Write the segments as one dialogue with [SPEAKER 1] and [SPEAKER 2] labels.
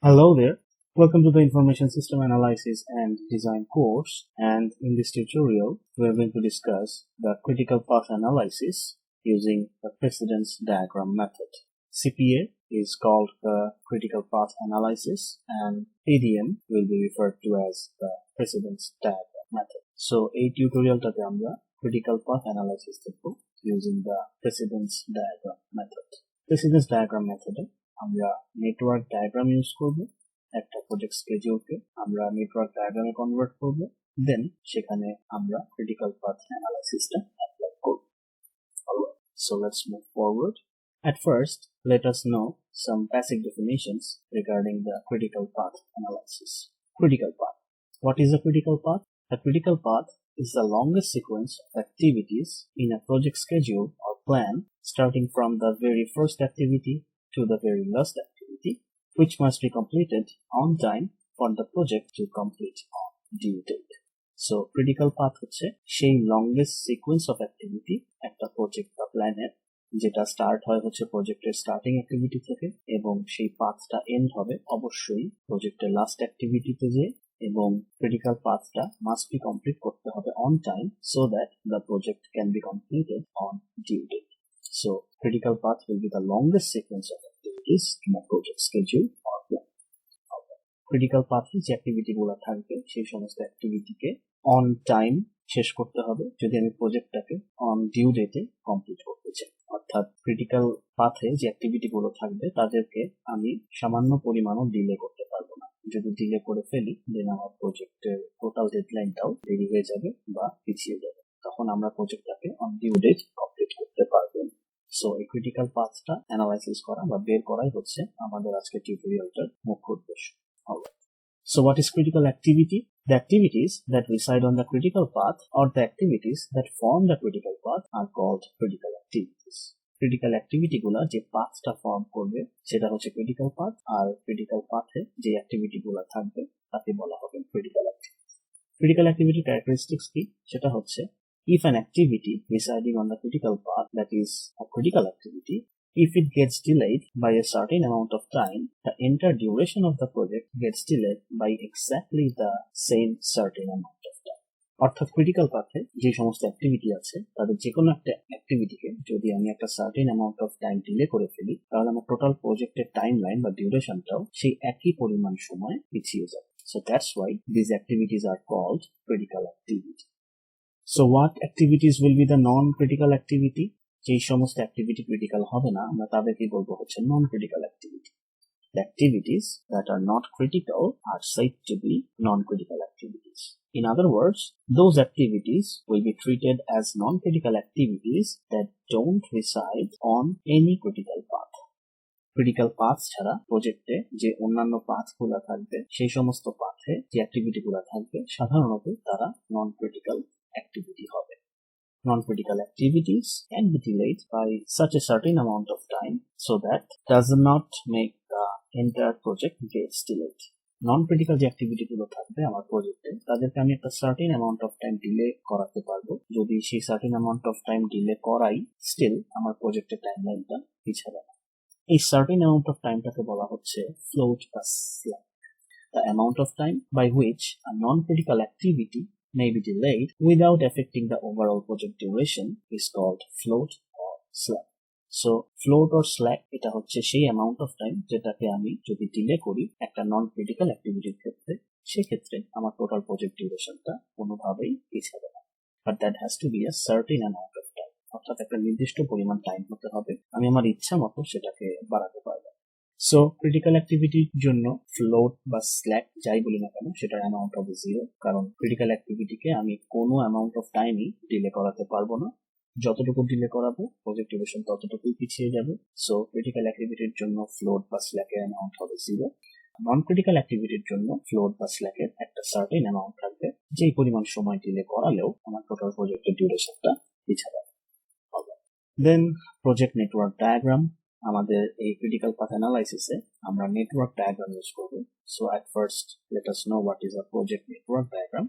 [SPEAKER 1] Hello there, welcome to the Information System Analysis and Design course, and in this tutorial we are going to discuss the critical path analysis using the Precedence Diagram Method. CPA is called the critical path analysis and PDM will be referred to as the Precedence Diagram Method. So এই টিউটোরিয়ালটাতে আমরা critical path analysis দেখব using the Precedence Diagram Method. Precedence Diagram Method আমরা network diagram use করব, একটা project স্কেডিউলকে আমরা network ডায়াগ্রামে convert করব, দেন সেখানে আমরা ক্রিটিক্যাল পাথ অ্যানালাইসিসটা অ্যাপ্লাই করব। So let's move forward. At first, let us know some basic definitions regarding the critical path analysis. Critical path. What is a critical path? A critical path is the longest sequence of activities in a project schedule or plan starting from the very first activity to the very last activity, which must be completed on time for the project to complete on due date. So critical path হচ্ছে সেই longest sequence of activity একটা project বা প্ল্যানের, যেটা start হয় হচ্ছে প্রজেক্টের starting activity থেকে এবং সেই পাথটা এন্ড হবে অবশ্যই প্রজেক্টের লাস্ট অ্যাক্টিভিটিতে যে, এবং ক্রিটিক্যাল পাথটা মাস্ট বি কমপ্লিট করতে হবে on time so that the project can be completed on due date. So critical path will be the longest sequence of activities in a project schedule or plan. Critical path যে activity গুলো থাকবে সেই সমস্ত অ্যাক্টিভিটিকে on time শেষ করতে হবে যদি আমি প্রজেক্টটাকে অন ডিউ ডেটে কমপ্লিট করতে চাই। অর্থাৎ ক্রিটিক্যাল পাথে যে অ্যাক্টিভিটি গুলো থাকবে তাদেরকে আমি সামান্য পরিমাণও ডিলে করতে পারবো না। যদি ডিলে করে ফেলি দেন আমার প্রজেক্টের টোটাল ডেডলাইনটাও দেরি হয়ে যাবে বা পিছিয়ে যাবে, তখন আমরা প্রজেক্টটাকে অন ডিউ ডেট কমপ্লিট করতে পারবো না। সো এই ক্রিটিক্যাল পাথটা অ্যানালাইসিস করা বা বের করাই হচ্ছে আমাদের আজকের টিউটোরিয়ালটার মুখ্য উদ্দেশ্য। So what is critical activity? The activities that reside on the critical path or the activities that form the critical path are called critical activities. Critical activity গুলা যে পাথটা ফর্ম করবে সেটা হচ্ছে critical path, আর critical path-এ যে activity গুলা থাকবে তাকে বলা হবে critical activity. Critical activity characteristics কি? সেটা হচ্ছে if an activity residing on the critical path, that is a critical activity, if it gets delayed by a certain amount of time, the entire duration of the project gets delayed by exactly the same certain amount of time. অর্থাৎ critical পাথে যে সমস্ত activity আছে তাদের যে কোনো একটা অ্যাক্টিভিটিকে যদি আমি একটা certain amount of time delay করে ফেলি তাহলে আমার টোটাল প্রজেক্টের টাইম লাইন বা ডিউরেশনটাও সেই একই পরিমাণ সময় পিছিয়ে যাবে। So that's why these activities are called critical activity. So what activities will be the non-critical activity? যে সমস্ত অ্যাক্টিভিটি ক্রিটিক্যাল হবে না আমরা তাদেরকে বলবো হচ্ছে non critical activity. The activities that are not critical are said to be non-critical activities. In other words, those activities will be treated as non-critical activities that don't reside on any critical path. Critical path ছাড়া প্রজেক্টে যে অন্যান্য পাথগুলো থাকবে সেই সমস্ত পাথে যে অ্যাক্টিভিটিগুলো থাকবে সাধারণত তারা নন ক্রিটিক্যাল অ্যাক্টিভিটি হবে. Non-critical activities can be delayed by such a certain amount of time so that does not make the entire project gets delayed. Non-critical যে অ্যাক্টিভিটি গুলো থাকবে আমার প্রজেক্টে তাদেরকে আমি একটা certain amount of time delay করাতে পারবো, যদি সেই certain amount of time delay করাই স্টিল আমার প্রজেক্টের টাইমলাইনটা পিছাবে না। এই সার্টেন অ্যামাউন্ট অফ টাইমটাকে বলা হচ্ছে ফ্লোট বা slack. The amount of time by which a non-critical activity may be delayed without affecting the overall project duration is called float or slack. So float or slack এটা হচ্ছে সেই amount of time যেটাকে আমি যদি delay করি একটা নন critical অ্যাক্টিভিটির ক্ষেত্রে সেক্ষেত্রে আমার টোটাল প্রজেক্ট ডিউরেশনটা কোনোভাবেই পিছাবে না, but that has to be a certain amount of time, অর্থাৎ একটা নির্দিষ্ট পরিমাণ টাইম হতে হবে, আমি আমার ইচ্ছা মতো সেটাকে বাড়াতে পারবো। সো ক্রিটিক্যাল অ্যাক্টিভিটির জন্য ফ্লোট বা স্ল্যাক যাই বলি না কেন সেটার অ্যামাউন্ট হবে 0, কারণ ক্রিটিক্যাল অ্যাক্টিভিটিকে আমি কোনো অ্যামাউন্ট অফ টাইমই ডিলে করাতে পারবো না, যতটুকু ডিলে করাবো প্রজেক্ট ডিউরেশন ততটুকুই পিছিয়ে যাবে। সো ক্রিটিক্যাল অ্যাক্টিভিটির জন্য ফ্লোট বা স্ল্যাকের অ্যামাউন্ট হবে 0। নন ক্রিটিক্যাল অ্যাক্টিভিটির জন্য ফ্লোট বা স্ল্যাকের একটা সার্টেন অ্যামাউন্ট থাকবে, যেই পরিমাণ সময় ডিলে করালেও আমার টোটাল প্রজেক্টের ডিউরেশনটা পিছিয়ে যাবে। দেন প্রজেক্ট নেটওয়ার্ক ডায়াগ্রাম। আমাদের এই ক্রিটিক্যাল পাথ অ্যানালাইসিসে আমরা নেটওয়ার্ক ডায়াগ্রাম ইউজ করব। So at first let us know what is a project network diagram.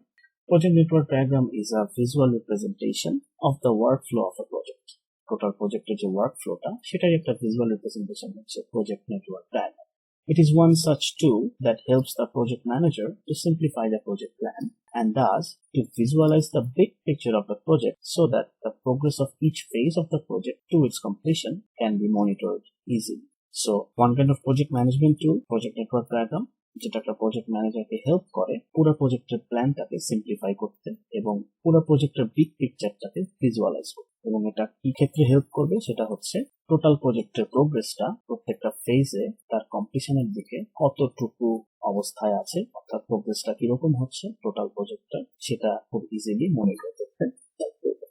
[SPEAKER 1] Project network diagram is a visual representation of the workflow of a project. Total প্রজেক্টের যে ওয়ার্কফ্লোটা সেটাই একটা visual representation হচ্ছে project network diagram. It is one such tool that helps the project manager to simplify the project plan and thus to visualize the big picture of the project so that the progress of each phase of the project to its completion can be monitored easily. So, one kind of project management tool, project network diagram, যেটা একটা project ম্যানেজারকে help করে পুরো প্রজেক্টের প্ল্যানটাকে simplify করতে এবং পুরো প্রজেক্টের বিগ পিকচারটাকে ভিজুয়ালাইজ করতে। এবং এটা কি ক্ষেত্রে হেল্প করবে সেটা হচ্ছে টোটাল প্রজেক্টের প্রোগ্রেসটা প্রত্যেকটা ফেজে তার কমপ্লিশনের দিকে কতটুকু অবস্থায় আছে, অর্থাৎ প্রোগ্রেসটা কিরকম হচ্ছে টোটাল প্রজেক্টটা, সেটা খুব ইজিলি মনিটর করতে হেল্প করবে।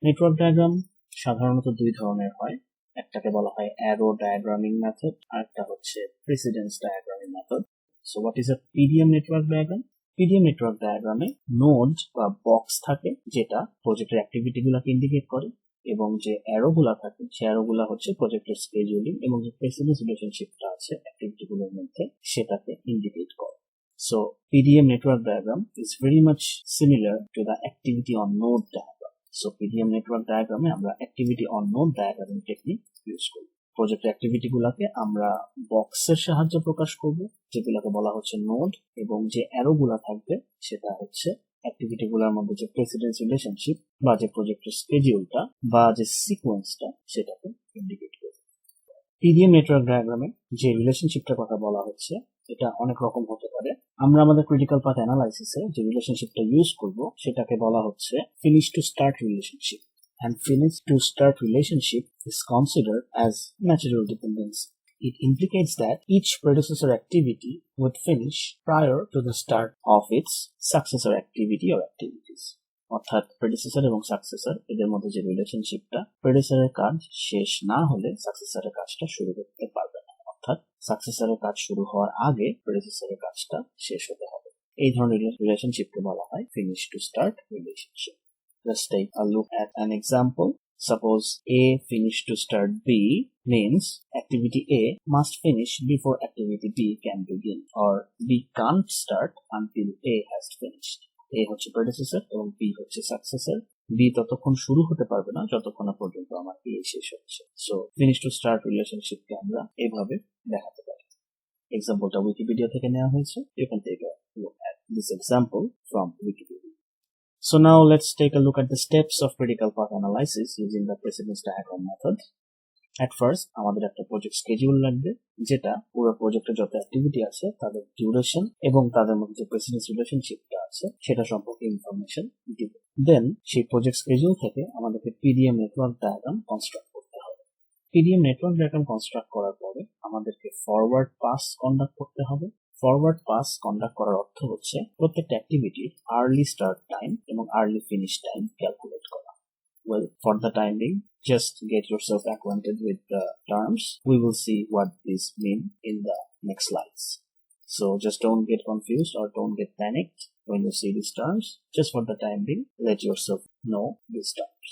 [SPEAKER 1] নেটওয়ার্ক ডায়াগ্রাম সাধারণত দুই ধরনের হয়, একটাকে বলা হয় অ্যারো ডায়াগ্রামিং মেথড, আরেকটা হচ্ছে precedence diagramming method. So what is a PDM network diagram? PDM network ডায়াগ্রামে নোড বা বক্স থাকে যেটা প্রজেক্টের অ্যাক্টিভিটি গুলাকে ইন্ডিকেট করে এবং যে অ্যারো গুলা থাকে সে অ্যারো গুলা হচ্ছে প্রজেক্টের স্কেডিউলিং এবং যে প্রেসিডেন্স রিলেশনশিপটা আছে অ্যাক্টিভিটি গুলোর মধ্যে সেটাকে ইন্ডিকেট করে। So PDM network diagram is very much similar to the activity on node diagram. So PDM network diagram আমরা activity on node diagramming technique use করি। প্রজেক্ট অ্যাক্টিভিটি গুলাকে আমরা বক্সের সাহায্যে প্রকাশ করব যেগুলোকে বলা হচ্ছে নোড, এবং যে অ্যারো গুলা থাকবে সেটা হচ্ছে অ্যাক্টিভিটি গুলার মধ্যে যে প্রেসিডেন্স রিলেশনশিপ বা যে প্রজেক্টের স্কেডিউলটা বা যে সিকোয়েন্সটা সেটাকে ইন্ডিকেট করবে। পিডিএম নেটওয়ার্ক ডায়াগ্রামে যে রিলেশনশিপটার কথা বলা হচ্ছে এটা অনেক রকম হতে পারে। আমরা আমাদের ক্রিটিক্যাল পাথ অ্যানালাইসিসে যে রিলেশনশিপটা ইউজ করব সেটাকে বলা হচ্ছে finish to start relationship, and finish to start relationship is considered as natural dependency. It implicates that each predecessor activity would finish prior to the start of its successor activity or activities. অর্থাৎ predecessor এবং successor এদের মধ্যে যে রিলেশনশিপটা, প্রেডিসেসরের কাজ শেষ না হলে সাকসেসরের কাজটা শুরু করতে পারবে না, অর্থাৎ সাকসেসরের কাজ শুরু হওয়ার আগে প্রেডিসেসরের কাজটা শেষ হতে হবে। এই ধরনের রিলেশনশিপকে বলা হয় finish to start relationship. Let's take a look at an example. Suppose A finish to start B means activity A must finish before activity B can begin, or B can't start until A has finished. A হচ্ছে predecessor এবং B হচ্ছে successor. B ততক্ষণ শুরু হতে পারবে না যতক্ষণ না পর্যন্ত আমার A শেষ হচ্ছে। So finish to start relationship কে আমরা এভাবে দেখাতে পারি। এক্সাম্পলটা উইকিপিডিয়া থেকে নেওয়া হয়েছে। You can take a look at this example from Wikipedia. So now let's take a look at the steps of critical path analysis using the precedence diagram method. At first, আমাদের একটা project schedule লাগবে যেটা পুরো প্রজেক্টে যত activity আছে তাদের duration এবং তাদের মধ্যে যে প্রেসিডেন্স রিলেশনশিপটা আছে সেটা সম্পর্কে ইনফরমেশন দিবে। দেন সেই প্রজেক্ট স্কেডিউল থেকে আমাদেরকে পিডিএম নেটওয়ার্ক ডায়াগ্রাম কনস্ট্রাক্ট করতে হবে। পিডিএম নেটওয়ার্ক ডায়াগ্রাম কনস্ট্রাক্ট করার পরে আমাদেরকে ফরওয়ার্ড পাস কন্ডাক্ট করতে হবে। ফরওয়ার্ড পাস কন্ডাক্ট করার অর্থ হচ্ছে প্রত্যেকটা অ্যাক্টিভিটির আর্লি স্টার্ট টাইম এবং আর্লি ফিনিশ টাইম ক্যালকুলেট করা। Well, for the time being, just get yourself acquainted with the terms. We will see what these mean in the next slides. So just don't get confused or don't get panicked when you see these terms. Just for the time being, let yourself know these terms.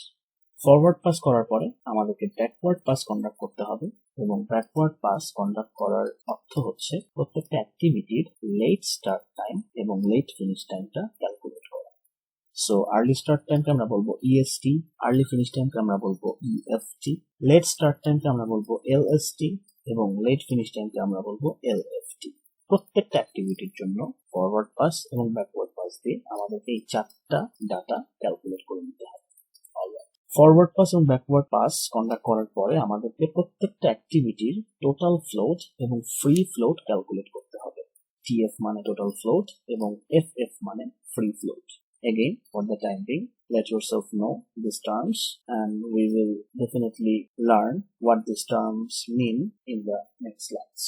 [SPEAKER 1] Forward pass করার পরে আমাদেরকে backward pass conduct করতে হবে, এবং backward pass conduct করার অর্থ হচ্ছে প্রত্যেকটা অ্যাক্টিভিটির লেট স্টার্ট টাইম এবং লেট ফিনিশ টাইমটা ক্যালকুলেট করা। সো আর্লি স্টার্ট টাইমকে আমরা বলবো EST, আর্লি ফিনিশ টাইমকে আমরা বলবো EFT, লেট স্টার্ট টাইমকে আমরা বলবো LST এবং লেট ফিনিশ টাইমকে আমরা বলবো LFT। প্রত্যেকটা অ্যাক্টিভিটির জন্য ফরওয়ার্ড পাস এবং ব্যাকওয়ার্ড পাস দিয়ে আমাদেরকে এই চারটা ডাটা ক্যালকুলেট করে নিতে হবে। ফরওয়ার্ড পাস এবং ব্যাকওয়ার্ড পাস কন্ডাক্ট করার পরে আমাদেরকে প্রত্যেকটা অ্যাক্টিভিটির টোটাল ফ্লোট এবং ফ্রি ফ্লোট ক্যালকুলেট করতে হবে। TF মানে টোটাল ফ্লোট এবং FF মানে free float. Again, for the time being, let yourself know these terms and we will definitely learn what these terms mean in the next slides.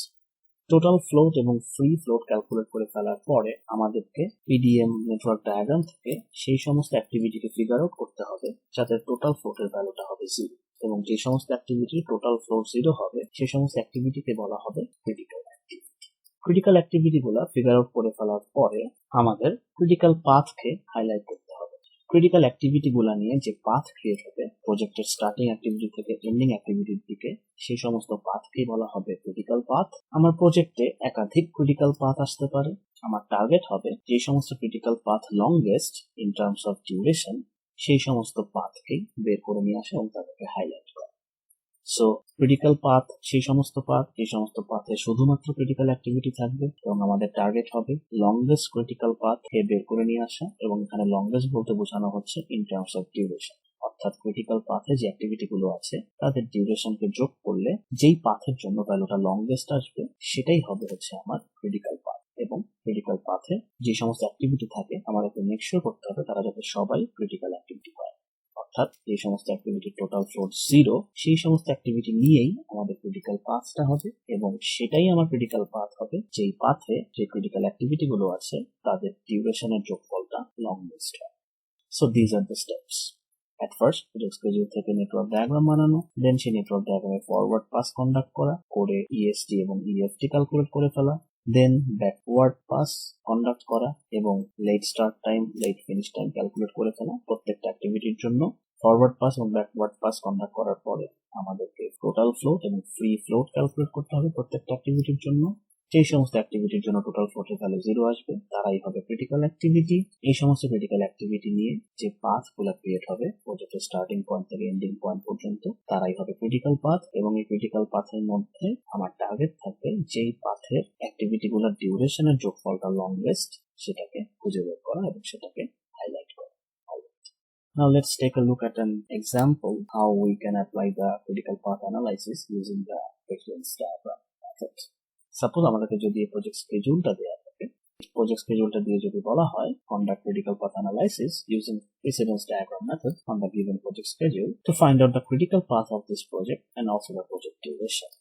[SPEAKER 1] Total float এবং free float calculate করে ফেলার পরে আমাদেরকে PDM network diagram থেকে সেই সমস্ত অ্যাক্টিভিটিকে figure out করতে হবে যাতে টোটাল ফ্লোটের ভ্যালুটা হবে 0, এবং যে সমস্ত অ্যাক্টিভিটির টোটাল ফ্লোট 0 হবে সেই সমস্ত অ্যাক্টিভিটিকে বলা হবে ক্রিটিক্যাল অ্যাক্টিভিটি। ক্রিটিক্যাল অ্যাক্টিভিটি গুলা ফিগার আউট করে ফেলার পরে আমাদের ক্রিটিক্যাল পাথকে হাইলাইট করতে হবে। ক্রিটিক্যাল অ্যাক্টিভিটি গুলা নিয়ে যে পাথ ক্রিয়েট হবে প্রজেক্টের স্টার্টিং অ্যাক্টিভিটি থেকে এন্ডিং অ্যাক্টিভিটির দিকে, সেই সমস্ত পাথকেই বলা হবে ক্রিটিক্যাল পাথ। আমার প্রজেক্টে একাধিক ক্রিটিক্যাল পাথ আসতে পারে। আমার টার্গেট হবে যে সমস্ত critical path longest in terms of duration সেই সমস্ত পাথকেই বের করে নিয়ে আসা এবং তাদেরকে হাইলাইট করা। সো ক্রিটিক্যাল পাথ সেই সমস্ত পাথে শুধুমাত্র ক্রিটিক্যাল অ্যাক্টিভিটি থাকবে এবং আমাদের টার্গেট হবে লংগেস্ট ক্রিটিক্যাল পাথ বের করে নিয়ে আসা, এবং এখানে লংগেস্ট বলতে বোঝানো হচ্ছে ইন টার্মস অফ ডিউরেশন, অর্থাৎ ক্রিটিক্যাল পাথে যে অ্যাক্টিভিটি গুলো আছে তাদের ডিউরেশনকে যোগ করলে যেই পাথের জন্য ভ্যালুটা লংগেস্ট আসবে সেটাই হবে হচ্ছে আমার ক্রিটিক্যাল পাথ। এবং ক্রিটিক্যাল পাথে যে সমস্ত অ্যাক্টিভিটি থাকে আমাদেরকে মেক শিওর করতে হবে তারা যাতে সবাই ক্রিটিক্যাল অ্যাক্টিভিটি হয়, অর্থাৎ যে সমস্ত অ্যাক্টিভিটির টোটাল ফ্লোট 0 সেই সমস্ত অ্যাক্টিভিটি নিয়েই আমাদের ক্রিটিক্যাল পাথটা হবে, এবং সেটাই আমার ক্রিটিক্যাল পাথ হবে যেই পাথে যে ক্রিটিক্যাল অ্যাক্টিভিটি গুলো আছে তাদের ডিউরেশনের যোগফলটা লংগেস্ট হয়। So these are the steps. At first, project schedule থেকে নেটওয়ার্ক ডায়াগ্রাম বানানো, দেন সেই নেটওয়ার্ক ডায়াগ্রামে ফরওয়ার্ড পাস কন্ডাক্ট করা, করে EST এবং EFT ক্যালকুলেট করে ফেলা, দেন ব্যাকওয়ার্ড পাস কন্ডাক্ট করা এবং late start time, late finish time calculate করে ফেলা প্রত্যেকটা অ্যাক্টিভিটির জন্য। ফরওয়ার্ড পাস এবং ব্যাকওয়ার্ড পাস কন্ডাক্ট করার পরে আমাদেরকে টোটাল ফ্লোট এবং ফ্রি ফ্লোট ক্যালকুলেট করতে হবে প্রত্যেকটা অ্যাক্টিভিটির জন্য। যেই সমস্ত অ্যাক্টিভিটির জন্য টোটাল ফ্লোটের ভ্যালু 0 আসবে তারাই হবে ক্রিটিক্যাল অ্যাক্টিভিটি। এই সমস্ত ক্রিটিক্যাল অ্যাক্টিভিটি নিয়ে যে পাথ গুলা ক্রিয়েট হবে প্রজেক্টের স্টার্টিং পয়েন্ট থেকে এন্ডিং পয়েন্ট পর্যন্ত তারাই হবে ক্রিটিক্যাল পাথ, এবং এই ক্রিটিক্যাল পাথের মধ্যে আমার টার্গেট থাকবে যেই পাথের অ্যাক্টিভিটি গুলোর ডিউরেশনের যোগফলটা লংগেস্ট সেটাকে খুঁজে বের করা এবং সেটাকে হাইলাইট করা। Now let's take a look at an example how we can apply the critical path analysis using the Precedence Diagram Method. Suppose আমাদেরকে যদি এই প্রজেক্ট স্কেডিউলটা দেওয়া থাকে, প্রজেক্ট স্কেডিউলটা দিয়ে যদি বলা হয় conduct critical path analysis using Precedence Diagram Method on the given project schedule to find out the critical path of this project and also the project duration.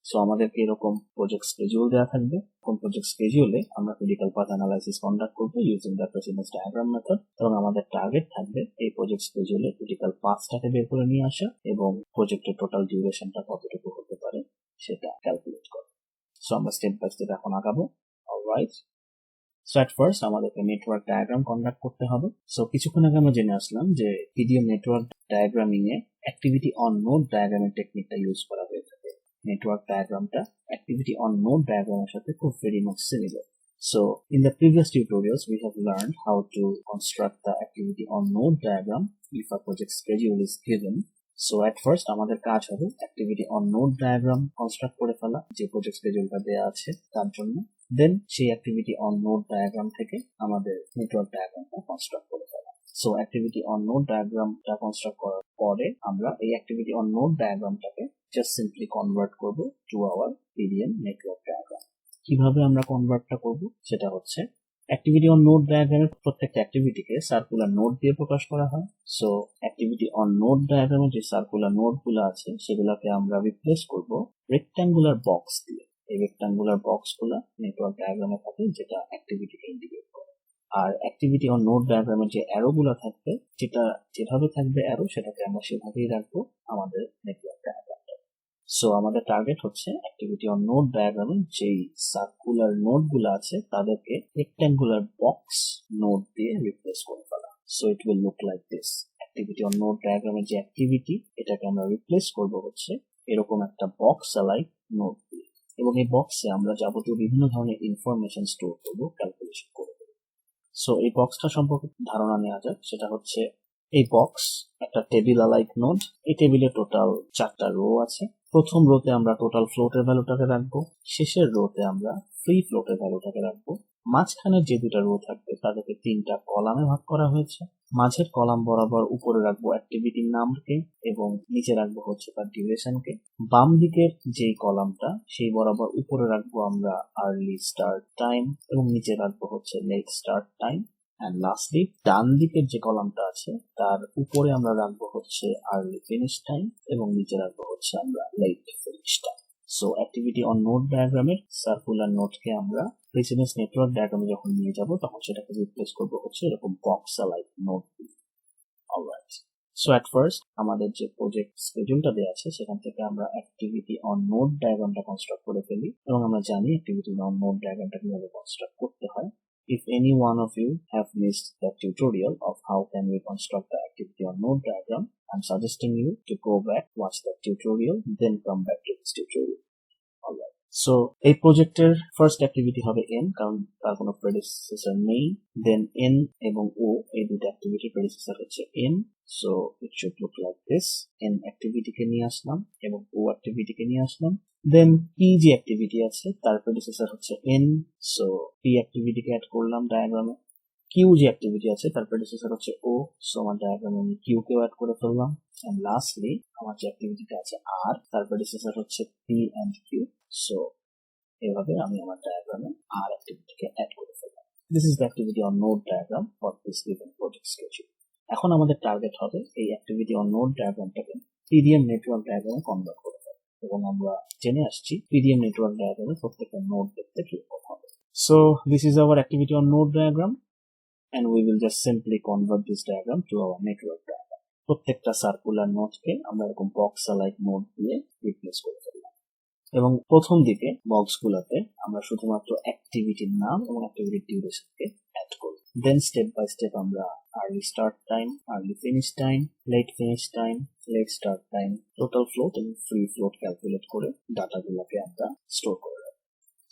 [SPEAKER 1] So আমাদেরকে এরকম প্রজেক্ট স্কেডিউল দেওয়া থাকবে, কোন project স্কেডিউলে আমরা critical path analysis conduct করবো using the precedence diagram method, এবং আমাদের target থাকবে এই প্রজেক্ট স্কেডিউলে ক্রিটিক্যাল পাথটাকে বের করে নিয়ে আসা এবং প্রজেক্টের টোটাল ডিউরেশনটা কতটুকু হতে পারে সেটা ক্যালকুলেট করা। সো আমরা স্টেপ বাই স্টেপ এখন আগাবো। অলরাইট, সো এট ফার্স্ট আমাদেরকে নেটওয়ার্ক ডায়াগ্রাম কন্ডাক্ট করতে হবে। সো কিছুক্ষণ আগে আমরা জেনে আসলাম যে পিডিএম নেটওয়ার্ক ডায়াগ্রামিং এ অ্যাক্টিভিটি অন নোড ডায়াগ্রামের টেকনিকটা ইউজ করা হয়ে থাকে। নেটওয়ার্ক ডায়াগ্রামটা activity on node diagram এর সাথে খুব very much similar. So in the previous tutorials we have learned how to construct the activity on node diagram if a project schedule is given. So at first আমাদের কাজ হবে activity on node diagram construct করে ফেলা যে project scheduleটা দেয়া আছে তার জন্য, then সেই activity on node diagram থেকে আমাদের network diagramটা construct করে ফেলা। So activity on node diagramটা construct করার পরে আমরা এই activity on node diagramটাকে just simply convert করব to our PDM network diagram. কিভাবে আমরা কনভার্টটা করব সেটা হচ্ছে অ্যাক্টিভিটি অন নোড ডায়াগ্রামের প্রত্যেকটা অ্যাক্টিভিটিকে সার্কুলার নোড দিয়ে প্রকাশ করা হয়। সো অ্যাক্টিভিটি অন নোড ডায়াগ্রামে যে সার্কুলার নোডগুলো আছে সেগুলোকে আমরা রিপ্লেস করব রেক্ট্যাঙ্গুলার বক্স দিয়ে। এই রেক্ট্যাঙ্গুলার বক্সগুলো নেটওয়ার্ক ডায়াগ্রামে থাকে যেটা অ্যাক্টিভিটিকে ইন্ডিকেট করে। আর অ্যাক্টিভিটি অন নোড ডায়াগ্রামের যে অ্যারোগুলো থাকবে যেটা যেভাবে থাকবে অ্যারো সেটাকে আমরা সেভাবেই রাখবো আমাদের নেটওয়ার্ক ডায়াগ্রাম। সো আমাদের টার্গেট হচ্ছে অ্যাক্টিভিটি অন নোড ডায়াগ্রামে যেই সার্কুলার নোড গুলো আছে তাদেরকে রেক্ট্যাঙ্গুলার বক্স নোড দিয়ে রিপ্লেস করে ফেলা। So it will look like this. Activity on node ডায়াগ্রামের যে অ্যাক্টিভিটি এটাকে আমরা রিপ্লেস করব হচ্ছে এরকম একটা বক্স লাইক নোড দিয়ে, এবং এই বক্সে আমরা যাবতীয় বিভিন্ন ধরনের ইনফরমেশন স্টোর করব, ক্যালকুলেশন করব। সো এই বক্সটা সম্পর্কে ধারণা নেওয়া যাক। সেটা হচ্ছে এই বক্স একটা টেবিল লাইক নোড। এই টেবিলে টোটাল 4টা রো আছে। প্রথম রোতে আমরা টোটাল ফ্লোটের ভ্যালুটাকে রাখবো, শেষের রোতে আমরা ফ্রি ফ্লোটের ভ্যালুটাকে রাখবো। মাঝখানের যে দুটা রো থাকবে তাদেরকে 3টা কলামে ভাগ করা হয়েছে। মাঝের কলাম বরাবর উপরে রাখবো অ্যাক্টিভিটির নামকে এবং নিচে রাখবো হচ্ছে তার ডিউরেশনকে। বাম দিকের যেই কলামটা সেই বরাবর উপরে রাখবো আমরা আর্লি স্টার্ট টাইম এবং নিচে রাখবো হচ্ছে late start time. And lastly ডান দিকের যে কলামটা আছে তার উপরে আমরা রাখবো হচ্ছে আর্লি ফিনিশ টাইম এবং নিচে রাখবো হচ্ছে আমরা late finish time. So activity on node ডায়াগ্রামের সার্কুলার নোডকে আমরা প্রেসিডেন্স নেটওয়ার্ক ডায়াগ্রামে যখন নিয়ে যাব তখন সেটাকে রিপ্লেস করবো হচ্ছে এরকম box like node. Alright, so at first আমাদের যে প্রজেক্ট স্কেডিউলটা দেওয়া আছে সেখান থেকে আমরা অ্যাক্টিভিটি অন নোড ডায়াগ্রামটা কনস্ট্রাক্ট করে ফেলি, এবং আমরা জানি অ্যাক্টিভিটি অন নোড ডায়াগ্রামটা কিভাবে কনস্ট্রাক্ট করতে হয়। If any one of you have missed the tutorial of how can we construct the activity on node diagram, I'm suggesting you to go back, watch that tutorial, then come back to this tutorial. Alright. So এই প্রজেক্টের first activity হবে n, কারণ তার কোনো predecessor নেই। দেন n এবং o এই দুটো অ্যাক্টিভিটি প্রেডিসেসর হচ্ছে n, so it should look like this. n অ্যাক্টিভিটিকে নিয়ে আসলাম এবং o অ্যাক্টিভিটিকে নিয়ে আসলাম। দেন p যে অ্যাক্টিভিটি আছে তার প্রেডিসেসর হচ্ছে n, সো p অ্যাক্টিভিটিকে অ্যাড করলাম ডায়াগ্রামে। q যে অ্যাক্টিভিটি আছে তার প্রেডিসেসর হচ্ছে o, সো আমার ডায়াগ্রামে আমি q কেও অ্যাড করে ফেললাম। এন্ড লাস্টলি আমার যে অ্যাক্টিভিটিটা আছে r, তার প্রেডিসেসর হচ্ছে p and q, সো এভাবে আমি আমার ডায়াগ্রামে r অ্যাক্টিভিটিকে অ্যাড করে ফেললাম। This is the activity on node diagram for this given project schedule. এখন আমাদের টার্গেট হবে এই অ্যাক্টিভিটি অন নোড ডায়াগ্রামটাকে PDM নেটওয়ার্ক ডায়াগ্রামে কনভার্ট করে ফেলা, এবং আমরা জেনে আসছি PDM নেটওয়ার্ক ডায়াগ্রামে প্রত্যেকটা নোড দেখতে কিরকম হবে। So this is hour activity on node diagram, and we will just simply convert this diagram to our network diagram. প্রত্যেকটা সার্কুলার নোডকে আমরা এরকম বক্স লাইক নোড দিয়ে রিপ্লেস করে ফেললাম, এবং প্রথম দিকে বক্সগুলোতে আমরা শুধুমাত্র অ্যাক্টিভিটির নাম এবং অ্যাক্টিভিটির ডিউরেশনকে অ্যাড করি। দেন স্টেপ বাই স্টেপ আমরা early start time, early finish time, late finish time, late start time, total float এবং ফ্রি ফ্লোট ক্যালকুলেট করে ডাটাগুলোকে আমরা স্টোর করে রাখি।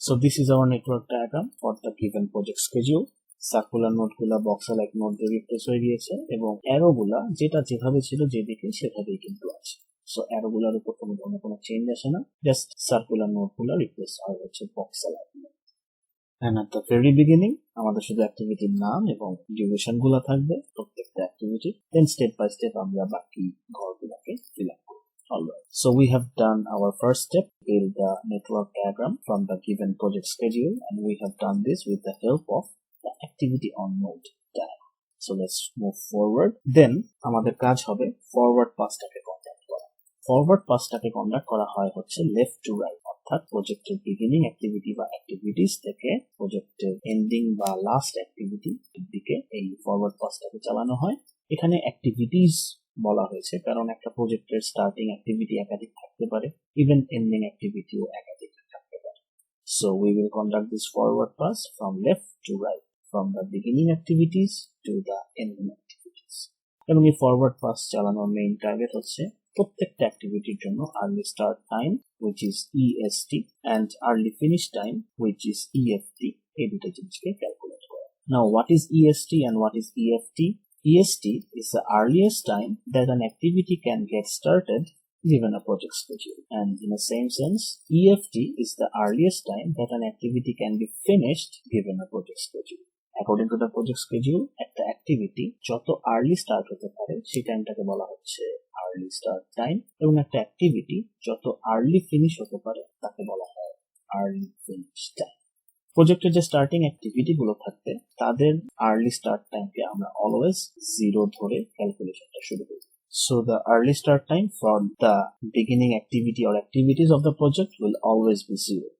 [SPEAKER 1] So this is our network diagram for the given project schedule. Circular নোডগুলা box like node দিয়ে replace হয়ে গিয়েছে, এবং অ্যারোগুলা যেটা যেভাবে ছিল যেদিকে সেভাবেই কিন্তু আছে। সো অ্যারোগুলার উপর কোনো ধরনের কোনো চেঞ্জ আসে না, জাস্ট সার্কুলার নোডগুলা রিপ্লেস হয় হচ্ছে box like node. And at the very beginning আমাদের শুধু অ্যাক্টিভিটির নাম এবং ডিউরেশন গুলা থাকবে প্রত্যেকটা activity. Then step by step আমরা বাকি ঘরগুলোকে ফিল আপ করব। Alright, so we have done our first step, build the network diagram from the given project schedule, and we have done this with the help of the activity on node diagram. So let's move forward. Then আমাদের কাজ হবে forward পাসটাকে conduct করা। Forward পাসটাকে conduct করা হয় হচ্ছে left to right, অর্থাৎ প্রজেক্টের beginning activity বা অ্যাক্টিভিটিস থেকে প্রজেক্টের এন্ডিং বা লাস্ট অ্যাক্টিভিটির দিকে এই ফরওয়ার্ড পাসটাকে চালানো হয়। এখানে অ্যাক্টিভিটিস বলা হয়েছে কারণ একটা প্রজেক্টের স্টার্টিং অ্যাক্টিভিটি একাধিক থাকতে পারে, ইভেন এন্ডিং অ্যাক্টিভিটিও একাধিক থাকতে পারে। So we will conduct this forward pass from left to right, from the beginning activities to the ending activities. এবং এই ফরওয়ার্ড পাস চালানোর মেইন টার্গেট হচ্ছে প্রত্যেকটা অ্যাক্টিভিটির জন্য early start time which is EST and early finish time which is EFT, এই দুটো জিনিসকে ক্যালকুলেট করা। Now what is EST and what is EFT? EST is the earliest time that an activity can get started given a project schedule, and in the same sense EFT is the earliest time that an activity can be finished given a project schedule. According to the project schedule, একটা activity যত early start হতে পারে সেই টাইমটাকে বলা হচ্ছে early start time, এবং একটা activity যত আর্লি ফিনিশ হতে পারে তাকে বলা হয় আর্লি ফিনিশ টাইম। প্রজেক্টের যে স্টার্টিং অ্যাক্টিভিটি গুলো থাকবে তাদের আর্লি স্টার্ট টাইমকে আমরা অলওয়েজ 0 ধরে ক্যালকুলেশনটা শুরু করি। So the early start time for the beginning activity or activities of the project will always be 0.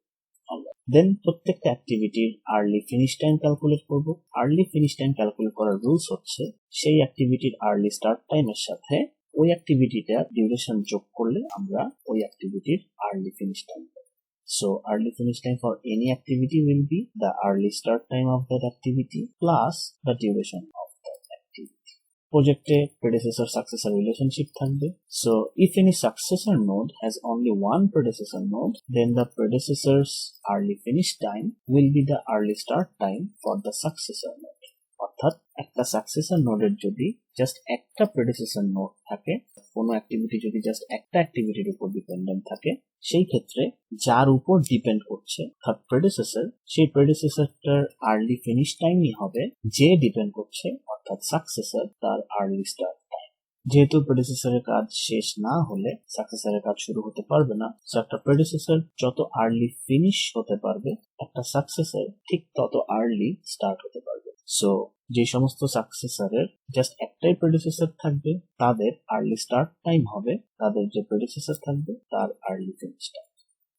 [SPEAKER 1] Then প্রত্যেকটা অ্যাক্টিভিটির আর্লি ফিনিশ টাইম ক্যালকুলেট করব। আর্লি ফিনিশ টাইম ক্যালকুলেট করার রুলস হচ্ছে সেই অ্যাক্টিভিটির আর্লি স্টার্ট টাইমের সাথে ওই অ্যাক্টিভিটিটা ডিউরেশন যোগ করলে আমরা ওই অ্যাক্টিভিটির early finish time pi. So early finish time for any activity will be the early start time of that activity plus the duration of that activity. Project-এ predecessor successor relationship থাকবে। So if any successor node has only one predecessor node, then the predecessor's early finish time will be the early start time for the successor node. অর্থাৎ একটা successor নোডের যদি just একটা predecessor node থাকে, কোনো activity যদি just একটা অ্যাক্টিভিটির উপর ডিপেন্ডেন্ট থাকে, সেই ক্ষেত্রে যার উপর ডিপেন্ড করছে অর্থাৎ প্রেডিসেসর, সেই প্রেডিসেসরটার আর্লি ফিনিশ টাইমই হবে যে ডিপেন্ড করছে অর্থাৎ সাকসেসর তার আর্লি স্টার্ট টাইম। যেহেতু প্রেডিসেসরের কাজ শেষ না হলে সাকসেসরের কাজ শুরু হতে পারবে না, সো একটা প্রেডিসেসর যত আর্লি ফিনিশ হতে পারবে একটা সাকসেসর ঠিক তত আর্লি স্টার্ট হতে পারবে। সো যে সমস্ত সাকসেসরের জাস্ট একটাই প্রেডিসেসর থাকবে তাদের আর্লি স্টার্ট টাইম হবে তাদের যে প্রেডিসেসর থাকবে তার আর্লি ফিনিশ টাইম।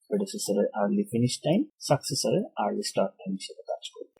[SPEAKER 1] প্রেডিসেসরের আর্লি ফিনিশ টাইম সাকসেসরের আর্লি স্টার্ট টাইম হিসেবে কাজ করবে।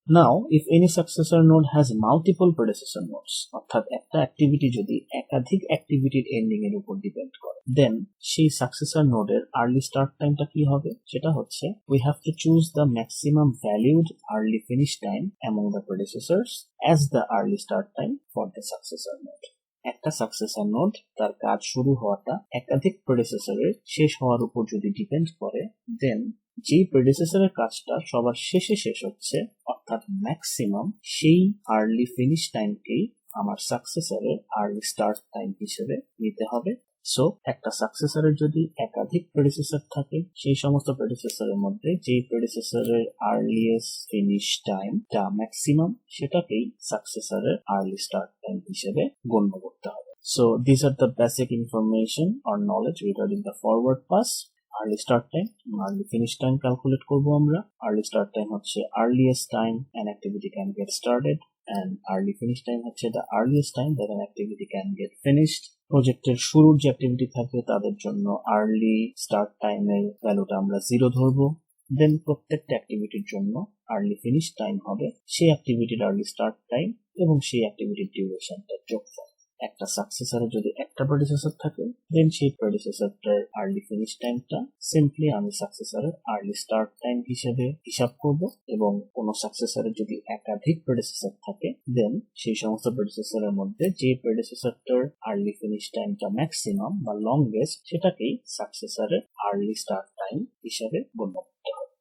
[SPEAKER 1] Now, if any successor node has multiple predecessor nodes, অর্থাৎ একটা অ্যাক্টিভিটি যদি একাধিক অ্যাক্টিভিটির এন্ডিং এর উপর ডিপেন্ড করে, then সেই সাকসেসর নোডের আর্লি স্টার্ট টাইমটা কি হবে? সেটা হচ্ছে we have to choose the maximum valued early finish time among the predecessors as the early start time for the successor node. একটা সাকসেসর নোড তার কাজ শুরু হওয়াটা একাধিক প্রেডিসেসরের শেষ হওয়ার উপর যদি ডিপেন্ড করে, দেন যেই প্রেডিসেসরের কাজটা সবার শেষে শেষ হচ্ছে অর্থাৎ ম্যাক্সিমাম, সেই আর্লি ফিনিশ টাইমকেই আমার সাকসেসরের আর্লি স্টার্ট টাইম হিসেবে নিতে হবে। সো একটা সাকসেসরের যদি একাধিক প্রেডিসেসর থাকে, সেই সমস্ত প্রেডিসেসরের মধ্যে যেই প্রেডিসেসরের আর্লিয়েস্ট ফিনিশ টাইমটা ম্যাক্সিমাম, সেটাকেই সাকসেসরের আর্লি স্টার্ট টাইম হিসেবে গণ্য করতে হবে। So these are the basic information or knowledge regarding the forward pass. Early start time, early finish time calculate করব আমরা। Early start time হচ্ছে earliest time an activity can get started, and early finish time হচ্ছে the earliest time that an activity can get finished. প্রজেক্টের শুরুর যে activity থাকবে তাদের জন্য আর্লি স্টার্ট টাইমের ভ্যালুটা আমরা 0 ধরবো। দেন প্রত্যেকটা অ্যাক্টিভিটির জন্য আর্লি ফিনিশ টাইম হবে সেই অ্যাক্টিভিটির আর্লি স্টার্ট টাইম এবং সেই অ্যাক্টিভিটির ডিউরেশনটা যোগফল। একটা সাকসেসরে যদি একটা প্রেডিসেসর থাকে, দেন সেই প্রেডিসেসরটার আর্লি ফিনিশ টাইমটা সিম্পলি আমি সাকসেসরের আর্লি স্টার্ট টাইম হিসেবে হিসাব করব, এবং কোন সাকসেসরের যদি একাধিক প্রেডিসেসর থাকে, দেন সেই সমস্ত প্রেডিসেসরের মধ্যে যে প্রেডিসেসরটার আর্লি ফিনিশ টাইমটা ম্যাক্সিমাম বা লংগেস্ট, সেটাকেই সাকসেসরের আর্লি স্টার্ট টাইম হিসেবে গণ্য করতে হবে।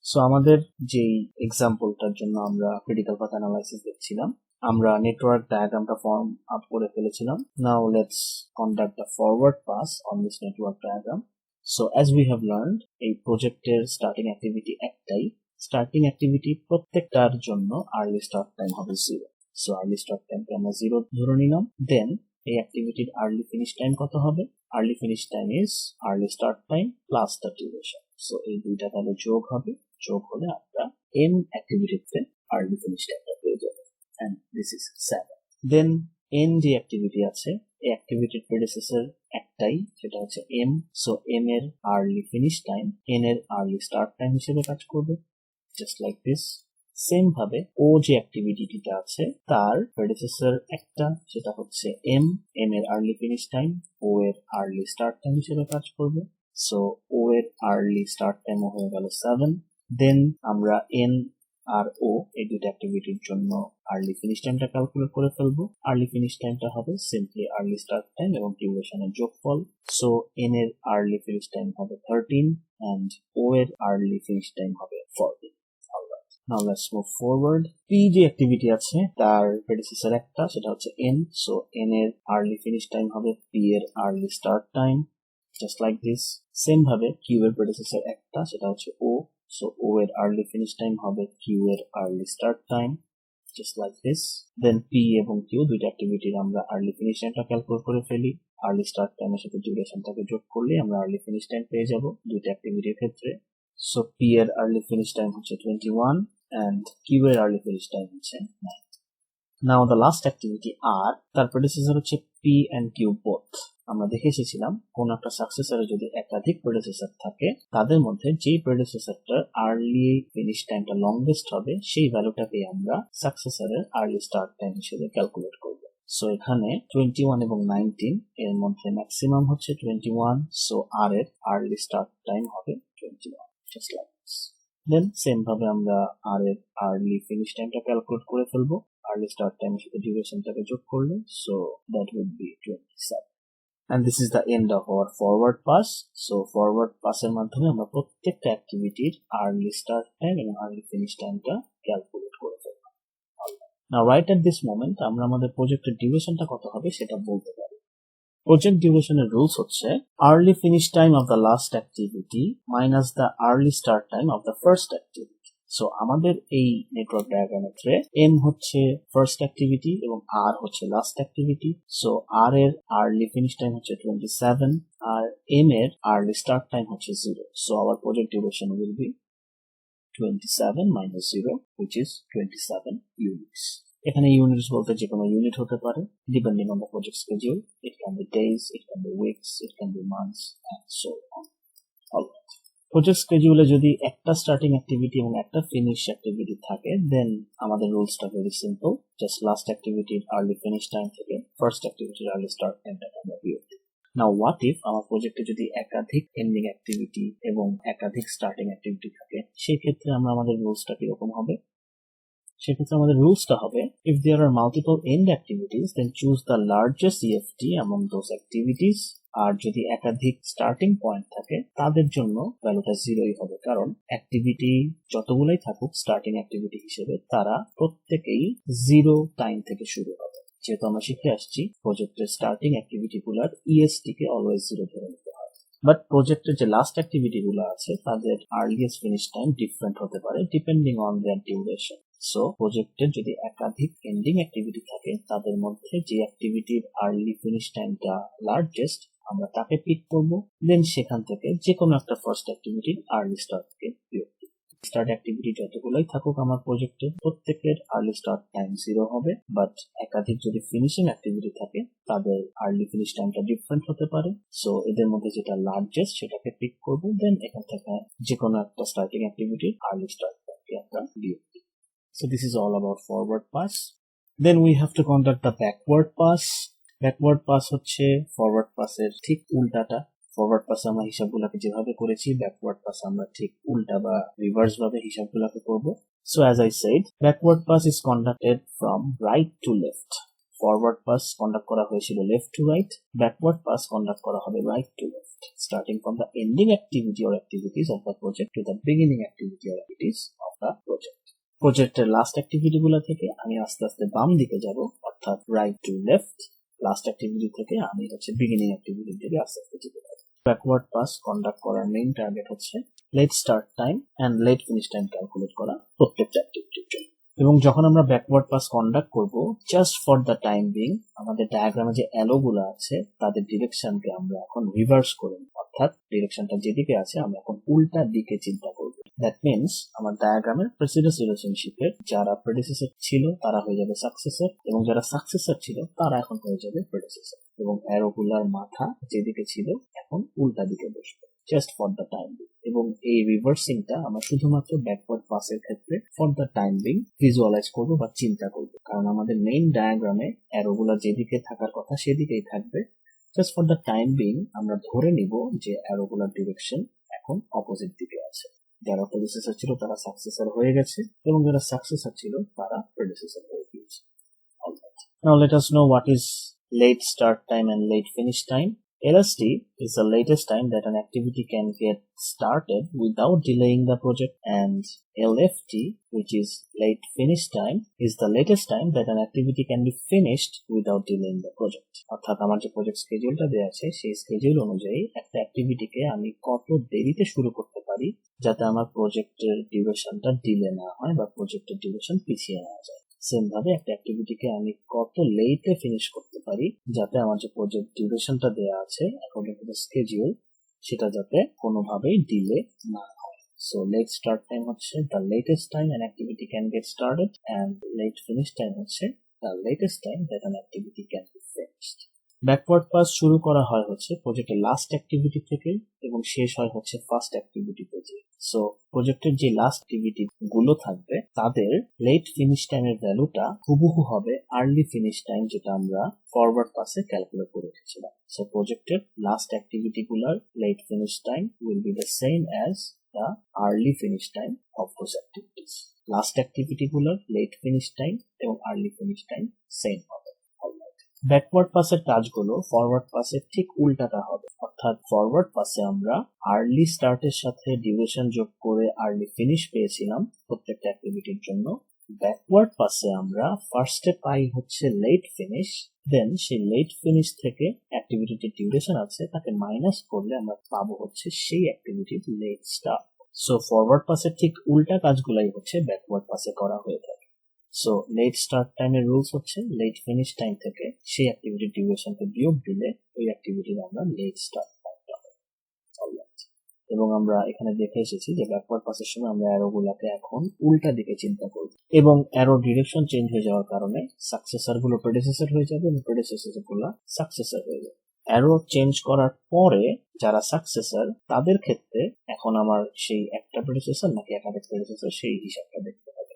[SPEAKER 1] সো আমাদের যেই এক্সাম্পলটার জন্য আমরা ক্রিটিক্যাল পাথ অ্যানালাইসিস দেখছিলাম, আমরা নেটওয়ার্ক ডায়াগ্রামটা ফর্ম আপ করে ফেলেছিলাম। Now let's conduct the forward pass on this network diagram. So as we have learned, এই প্রজেক্টের স্টার্টিং অ্যাক্টিভিটি একটাই। স্টার্টিং অ্যাক্টিভিটি প্রত্যেকটার জন্য আর্লি স্টার্ট টাইম হবে 0। সো আর্লি স্টার্ট টাইমকে আমরা 0 ধরে নিলাম। দেন এই অ্যাক্টিভিটির আর্লি ফিনিশ টাইম কত হবে? Early finish time is early start time plus the duration. So এই দুইটা তাহলে যোগ হবে, যোগ হলে আমরা n অ্যাক্টিভিটিতে আর্লি ফিনিশ টাইমটা পেয়ে যাব। And this is 7. Then n যে অ্যাক্টিভিটি আছে, এই অ্যাক্টিভিটির প্রেডিসেসর একটাই, সেটা হচ্ছে m। সো m এর আর্লি ফিনিশ টাইম n এর আর্লি স্টার্ট টাইম হিসেবে কাজ করবে, জাস্ট লাইক দিস। সেম ভাবে ও যে অ্যাক্টিভিটিটা আছে তার প্রেডিসেসর একটা, সেটা হচ্ছে m এর আর্লি ফিনিশ টাইম ও এর আর্লি স্টার্ট টাইম হিসেবে কাজ করবে। সো ও এর আর্লি স্টার্ট টাইম হয়ে গেল 7। দেন আমরা n আর ও এই দুটো অ্যাক্টিভিটির জন্য আর্লি ফিনিশ টাইমটা ক্যালকুলেট করে ফেলবো। আর্লি ফিনিশ টাইমটা হবে সিম্পলি আর্লি স্টার্ট টাইম এবং ডিউরেশনের যোগফল। সো n এর আর্লি ফিনিশ টাইম হবে 13 and ও এর আর্লি ফিনিশ টাইম হবে 14। Alright, now let's move forward. p যে অ্যাক্টিভিটি আছে তার প্রেডিসেসর একটা, সেটা হচ্ছে n। সো n এর আর্লি ফিনিশ টাইম হবে p এর early start time, just like this. Same ভাবে q এর প্রেডিসেসর একটা, সেটা হচ্ছে o। So O এর early finish time হবে Q এর early start time, just like this. Then P এবং Q দুইটা অ্যাক্টিভিটির আমরা early finish timeটা ক্যালকুলেট করে ফেলি। early start time এর সাথে ডিউরেশনটাকে যোগ করলে আমরা early finish time পেয়ে যাব দুইটা অ্যাক্টিভিটির ক্ষেত্রে। So P এর early finish time হচ্ছে 21 and Q এর early finish time হচ্ছে 9. Now the last activity R, তার প্রেডিসেসর হচ্ছে P and Q both। আমরা দেখে এসেছিলাম কোন একটা সাকসেসরে যদি একাধিক প্রেডিসেসর থাকে, তাদের মধ্যে যেই প্রেডিসেসরটার আর্লি ফিনিশ টাইমটা লংগেস্ট হবে, সেই ভ্যালুটাকে আমরা সাকসেসরের আর্লি স্টার্ট টাইম হিসেবে ক্যালকুলেট করব। সো এখানে 21 এবং 19 এর মধ্যে ম্যাক্সিমাম হচ্ছে 21, সো আর এর আর্লি স্টার্ট টাইম হবে 21, just like this. Then same ভাবে আমরা আর এর আর্লি ফিনিশ টাইমটা ক্যালকুলেট করে ফেলবো আর্লি স্টার্ট টাইমের সাথে ডিউরেশনটাকে যোগ করলে। So that will be 27. And this is the end of our forward pass. So forward pass এর মাধ্যমে আমরা প্রত্যেকটা অ্যাক্টিভিটির আর্লি স্টার্ট টাইম এবং আর্লি ফিনিশ টাইমটা ক্যালকুলেট করে ফেলবো। Now right at this moment আমরা আমাদের প্রজেক্টের ডিউরেশনটা কত হবে সেটা বলতে পারি। প্রজেক্ট ডিউরেশনের রুলস হচ্ছে early finish time of the last activity minus the early start time of the first activity. So আমাদের এই নেটওয়ার্ক ডায়াগ্রামের ক্ষেত্রে m হচ্ছে ফার্স্ট অ্যাক্টিভিটি এবং r হচ্ছে লাস্ট অ্যাক্টিভিটি। সো r এর আর্লি ফিনিশ টাইম হচ্ছে 27 আর m এর আর্লি স্টার্ট টাইম হচ্ছে 0। So our project duration will be 27 minus 0 which is 27 units. এখানে ইউনিটস বলতে যে কোনো ইউনিট হতে পারে depending on the project schedule. It can be days, it can be weeks, it can be months and so on. Alright, project স্কেডিউলে যদি একটা starting activity এবং একটা ফিনিশ অ্যাক্টিভিটি থাকে, দেন আমাদের রুলসটা ভেরি সিম্পল। জাস্ট লাস্ট অ্যাক্টিভিটির early finish time থেকে ফার্স্ট অ্যাক্টিভিটির আর্লি স্টার্ট টাইমটাকে আমরা বিয়োগ দিই। নাও হোয়াট ইফ আমার প্রজেক্টে যদি একাধিক এন্ডিং অ্যাক্টিভিটি এবং একাধিক স্টার্টিং অ্যাক্টিভিটি থাকে, সেই ক্ষেত্রে আমাদের রুলসটা কিরকম হবে? সেক্ষেত্রে আমাদের রুলসটা হবে If there are multiple end activities, then choose the largest EFT among those activities. আর যদি একাধিক স্টার্টিং পয়েন্ট থাকে তাদের জন্য ভ্যালুটা 0ই হবে, কারণ অ্যাক্টিভিটি যতগুলাই থাকুক স্টার্টিং অ্যাক্টিভিটি হিসেবে তারা প্রত্যেকেই 0 টাইম থেকে শুরু হবে। যেহেতু আমরা শিখে আসছি প্রজেক্টের স্টার্টিং অ্যাক্টিভিটি গুলার EST কে অলওয়েজ 0 ধরে নিতে হয়। বাট প্রজেক্টের যে লাস্ট অ্যাক্টিভিটি গুলো আছে তাদের আর্লিয়েস্ট ফিনিশ টাইম ডিফারেন্ট হতে পারে depending on their duration. So প্রজেক্টের যদি একাধিক এন্ডিং অ্যাক্টিভিটি থাকে তাদের মধ্যে যে অ্যাক্টিভিটির আর্লি ফিনিশ টাইমটা লার্জেস্ট আমরা তাকে পিক করব, দেন সেখান থেকে যে কোনো একটা ফার্স্ট অ্যাক্টিভিটির আর্লি স্টার্টকে বিয়োগ করব। স্টার্ট অ্যাক্টিভিটি যতগুলোই থাকুক আমার প্রজেক্টে প্রত্যেকের আর্লি স্টার্ট টাইম 0 হবে, বাট একাধিক যদি ফিনিশিং অ্যাক্টিভিটি থাকে তাদের আর্লি ফিনিশ টাইমটা ডিফারেন্ট হতে পারে। সো এদের মধ্যে যেটা লার্জেস্ট সেটাকে পিক করব, দেন এখান থেকে যে কোনো একটা স্টার্টিং অ্যাক্টিভিটির আর্লি স্টার্ট টাইমকে আমরা বিয়োগ করব। So this is all about forward pass. Then we have to conduct the backward pass. Backward pass হচ্ছে ফরওয়ার্ড পাসের ঠিক উল্টাটা। ফরওয়ার্ড পাস আমরা হিসাবগুলোকে যেভাবে করেছি ব্যাকওয়ার্ড পাস আমরা ঠিক উল্টা বা রিভার্স ভাবে হিসাবগুলোকে করব। So as I said, backward pass is conducted from right to left. Forward pass conduct করা হয়েছিল left to right, backward pass conduct করা হবে right to left, starting from the ending activity or activities of the project to the beginning activity or activities of the project. প্রজেক্টের last activity গুলো থেকে আমি আস্তে আস্তে বাম দিকে যাব, অর্থাৎ right to left. Last activity থেকে আমি হচ্ছে বিগিনিং অ্যাক্টিভিটির দিকে আস্তে আস্তে যেতে থাকি। ব্যাকওয়ার্ড পাস কন্ডাক্ট করার মেইন টার্গেট হচ্ছে late start time and late finish time calculate করা প্রত্যেকটা অ্যাক্টিভিটির জন্য। এবং যখন আমরা ব্যাকওয়ার্ড পাস কন্ডাক্ট করব just for the time being আমাদের ডায়াগ্রামে যে অ্যারো গুলো আছে তাদের ডিরেকশনকে আমরা এখন রিভার্স করে নিই, অর্থাৎ ডিরেকশনটা যেদিকে আছে আমরা এখন উল্টা দিকে চিন্তা করব। দ্যাট মিনস আমার ডায়াগ্রামের প্রেসিডেন্স রিলেশনশিপের যারা প্রেডিসেসর ছিল তারা হয়ে যাবে সাকসেসর, এবং যারা সাকসেসর ছিল তারা এখন হয়ে যাবে প্রেডিসেসর, এবং অ্যারো গুলার মাথা যেদিকে ছিল এখন উল্টা দিকে বসবে just for the time being. এবং এই রিভার্সিংটা আমরা শুধুমাত্র ব্যাকওয়ার্ড পাসের ক্ষেত্রে for the time being visualize করব বা চিন্তা করব, কারণ আমাদের মেইন ডায়াগ্রামে অ্যারোগুলা যেদিকে থাকার কথা সেদিকেই থাকবে। Just for the time being আমরা ধরে নিব যে অ্যারোগুলার ডিরেকশন এখন অপোজিট দিকে আছে। যারা প্রেডিসেসর ছিল তারা সাকসেসর হয়ে গেছে, এবং যারা সাকসেসর ছিল তারা প্রেডিসেসর হয়ে গিয়েছে। Now let us know what is late start time and late finish time. LST is the latest time that an activity can get started without delaying the project, and LFT, which is late finish time, is the latest time that an activity can be finished without delaying the project. অর্থাৎ আমার যে project স্কেডিউলটা দেওয়া আছে সেই schedule অনুযায়ী একটা অ্যাক্টিভিটিকে আমি কত দেরিতে শুরু করতে পারি যাতে আমার প্রজেক্টের ডিউরেশনটা ডিলে না হয় বা প্রজেক্টের ডিউরেশন পিছিয়ে না যায়। সেম ভাবে একটা অ্যাক্টিভিটিকে আমি কত লেটে ফিনিশ করতে পারি যাতে আমার যে প্রজেক্ট ডিউরেশনটা দেওয়া আছে অ্যাকর্ডিং টু দ্য স্কেডিউল সেটা যাতে কোনোভাবেই ডিলে না হয়। সো লেট স্টার্ট টাইম হচ্ছে the latest time an activity can get started, and late finish time হচ্ছে the latest time that an activity can be finished. Backward pass শুরু করা হয় হচ্ছে প্রজেক্টের লাস্ট অ্যাক্টিভিটি থেকে এবং শেষ হয় হচ্ছে ফার্স্ট অ্যাক্টিভিটি থেকে। সো প্রজেক্টের যে লাস্ট অ্যাক্টিভিটি গুলো থাকবে তাদের লেট ফিনিশ টাইমের ভ্যালুটা হুবহু হবে আর্লি ফিনিশ টাইম যেটা আমরা ফরওয়ার্ড পাসে ক্যালকুলেট করে রেখেছিলাম। সো প্রজেক্টের লাস্ট অ্যাক্টিভিটি গুলার late finish time will be the same as the early finish time of those activities. Last activity গুলার লেট ফিনিশ টাইম এবং আর্লি ফিনিশ টাইম সেম হবে। ব্যাকওয়ার্ড পাসের কাজগুলো ফরওয়ার্ড পাসের ঠিক উল্টাটা হবে, অর্থাৎ ফরওয়ার্ড পাসে আমরা আর্লি স্টার্টের সাথে ডিউরেশন যোগ করে আর্লি ফিনিশ পেয়েছিলাম প্রত্যেকটা অ্যাক্টিভিটির জন্য। ব্যাকওয়ার্ড পাসে আমরা ফার্স্টে পাই হচ্ছে লেট ফিনিশ, দেন সেই লেট ফিনিশ থেকে অ্যাক্টিভিটির যে ডিউরেশন আছে তাকে মাইনাস করলে আমরা পাবো হচ্ছে সেই অ্যাক্টিভিটির লেট স্টার্ট। সো ফরওয়ার্ড পাসের ঠিক উল্টা কাজগুলাই হচ্ছে ব্যাকওয়ার্ড পাসে করা হয়ে থাকে। সো লেট স্টার্ট টাইমের রুলস হচ্ছে লেট ফিনিশ টাইম থেকে সেই অ্যাক্টিভিটির ডিউরেশনকে বিয়োগ দিলে ওই অ্যাক্টিভিটির আমরা লেট স্টার্ট টাইম পাবো। এবং আমরা এখানে দেখে এসেছি যে ব্যাকওয়ার্ড পাসের সময় আমরা অ্যারোগুলোকে এখন উল্টা দিকে চিন্তা করব, এবং অ্যারো ডিরেকশন চেঞ্জ হয়ে যাওয়ার কারণে সাকসেসর গুলো প্রেডিসেসর হয়ে যাবে এবং প্রেডিসেসর গুলো সাকসেসর হয়ে যাবে। অ্যারো চেঞ্জ করার পরে যারা সাকসেসর তাদের ক্ষেত্রে এখন আমার সেই একটা প্রেডিসেসর নাকি একাধিক প্রেডিসেসর সেই হিসাবটা দেখতে হবে।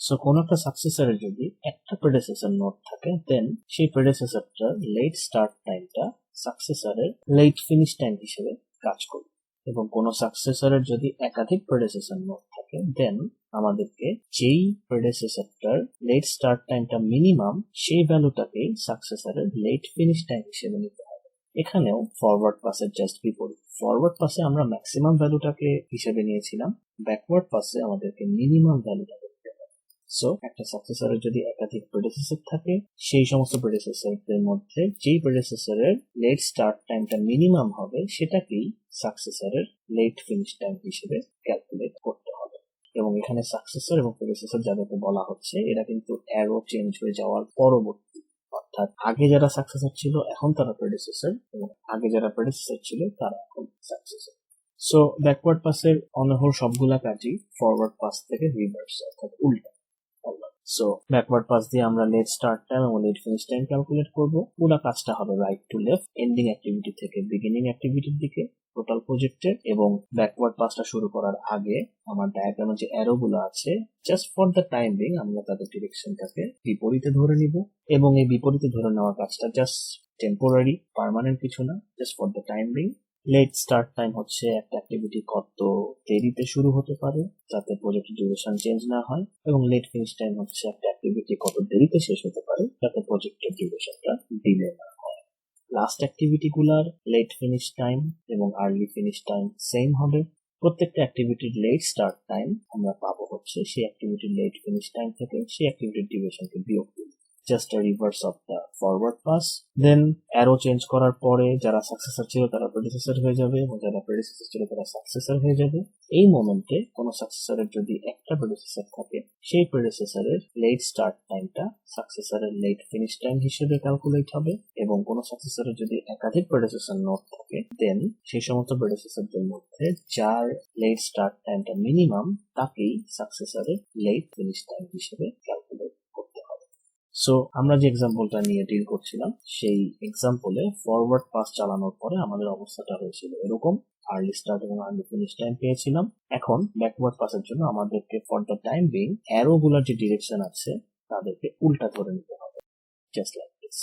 [SPEAKER 1] সো কোন একটা সাকসেসরের যদি একটা প্রেডিসেসর নোড থাকে দেন সেই প্রেডিসেসরটার লেট স্টার্ট টাইমটা সাকসেসরের লেট ফিনিশ টাইম হিসেবে কাজ করবে, এবং কোন সাকসেসরের যদি একাধিক প্রেডিসেসর নোড থাকে দেন আমাদেরকে যেই প্রেডিসেসরটার লেট স্টার্ট টাইমটা মিনিমাম সেই ভ্যালুটাকে সাকসেসরের লেট ফিনিশ টাইম হিসেবে নিতে হবে। এখানেও ফরওয়ার্ড পাসের জাস্ট বিপরীত। ফরওয়ার্ড পাসে আমরা ম্যাক্সিমাম ভ্যালুটাকে হিসেবে নিয়েছিলাম, ব্যাকওয়ার্ড পাসে আমাদেরকে মিনিমাম ভ্যালুটাকে নিতে হবে। সো একটা সাকসেসরের যদি একাধিক প্রেডিসেসর থাকে, সেই সমস্ত প্রেডিসেসরদের মধ্যে যেই প্রেডিসেসরের লেট স্টার্ট টাইমটা মিনিমাম হবে সেটাকেই সাকসেসরের লেট ফিনিশ টাইম হিসেবে ক্যালকুলেট করতে হবে। এবং এখানে সাকসেসর এবং প্রেডিসেসর যাদেরকে বলা হচ্ছে এরা কিন্তু অ্যারো চেঞ্জ হয়ে যাওয়ার পরবর্তী, অর্থাৎ আগে যারা সাকসেসর ছিল এখন তারা প্রেডিসেসর, এবং আগে যারা প্রেডিসেসর ছিল তারা এখন সাকসেসর। সো ব্যাকওয়ার্ড পাসের অনহর সবগুলা কাজই ফরওয়ার্ড পাস থেকে রিভার্স অর্থাৎ উল্টা। সো ব্যাকওয়ার্ড পাস দিয়ে আমরা লেট স্টার্ট টাইম এবং লেট ফিনিশ টাইম ক্যালকুলেট করব। পুরো কাজটা হবে right to left, ending activity থেকে বিগিনিং অ্যাক্টিভিটির দিকে টোটাল প্রজেক্টের। এবং ব্যাকওয়ার্ড পাসটা শুরু করার আগে আমার ডায়াগ্রামে যে অ্যারো গুলো আছে, just for the time being আমরা তাদের ডিরেকশনটাকে বিপরীতে ধরে নিব। এবং এই বিপরীতে ধরে নেওয়ার কাজটা জাস্ট টেম্পোরারি, পার্মানেন্ট কিছু না, just for the time being. Late start time হচ্ছে একটা অ্যাক্টিভিটি কত দেরিতে শুরু হতে পারে যাতে প্রজেক্টের ডিউরেশন চেঞ্জ না হয়, এবং লেট ফিনিশ টাইম হচ্ছে একটা অ্যাক্টিভিটি কত দেরিতে শেষ হতে পারে যাতে প্রজেক্টের ডিউরেশনটা ডিলে না হয়। লাস্ট অ্যাক্টিভিটি গুলার লেট ফিনিশ টাইম এবং আর্লি ফিনিশ টাইম সেম হবে। প্রত্যেকটা অ্যাক্টিভিটির লেট স্টার্ট টাইম আমরা পাবো হচ্ছে সেই অ্যাক্টিভিটির লেট ফিনিশ টাইম থেকে সেই অ্যাক্টিভিটির ডিউরেশনকে বিয়োগ দিই, just a reverse of the forward pass. Then arrow change করার পরে যারা সাকসেসর ছিল তারা প্রেডিসেসর হয়ে যাবে এবং যারা প্রেডিসেসর ছিল তারা সাকসেসর হয়ে যাবে। এই মোমেন্টে কোন সাকসেসরের যদি একটা প্রেডিসেসর থাকে, সেই প্রেডিসেসরের লেট স্টার্ট টাইমটা সাকসেসরের লেট ফিনিশ টাইম হিসেবে ক্যালকুলেট হবে। এবং কোন সাকসেসরের যদি একাধিক প্রেডিসেসর নোড থাকে, দেন সেই সমস্ত প্রেডিসেসরদের মধ্যে যার লেট স্টার্ট টাইমটা মিনিমাম তাকেই সাকসেসরের লেট ফিনিশ টাইম হিসেবে ক্যালকুলেট করতে হবে। সো আমরা যে এক্সাম্পলটা নিয়ে ডিল করছিলাম, সেই এক্সাম্পলে ফরওয়ার্ড পাস চালানোর পরে আমাদের অবস্থাটা হয়েছিল এরকম, আর্লি স্টার্ট এবং আর্লি ফিনিশ টাইম পেয়েছিলাম। এখন ব্যাকওয়ার্ড পাসের জন্য আমাদেরকে for the time being arrow গুলার যে ডিরেকশন আছে তাদেরকে উল্টা ধরে নিতে হবে, জাস্ট লাইক দিস।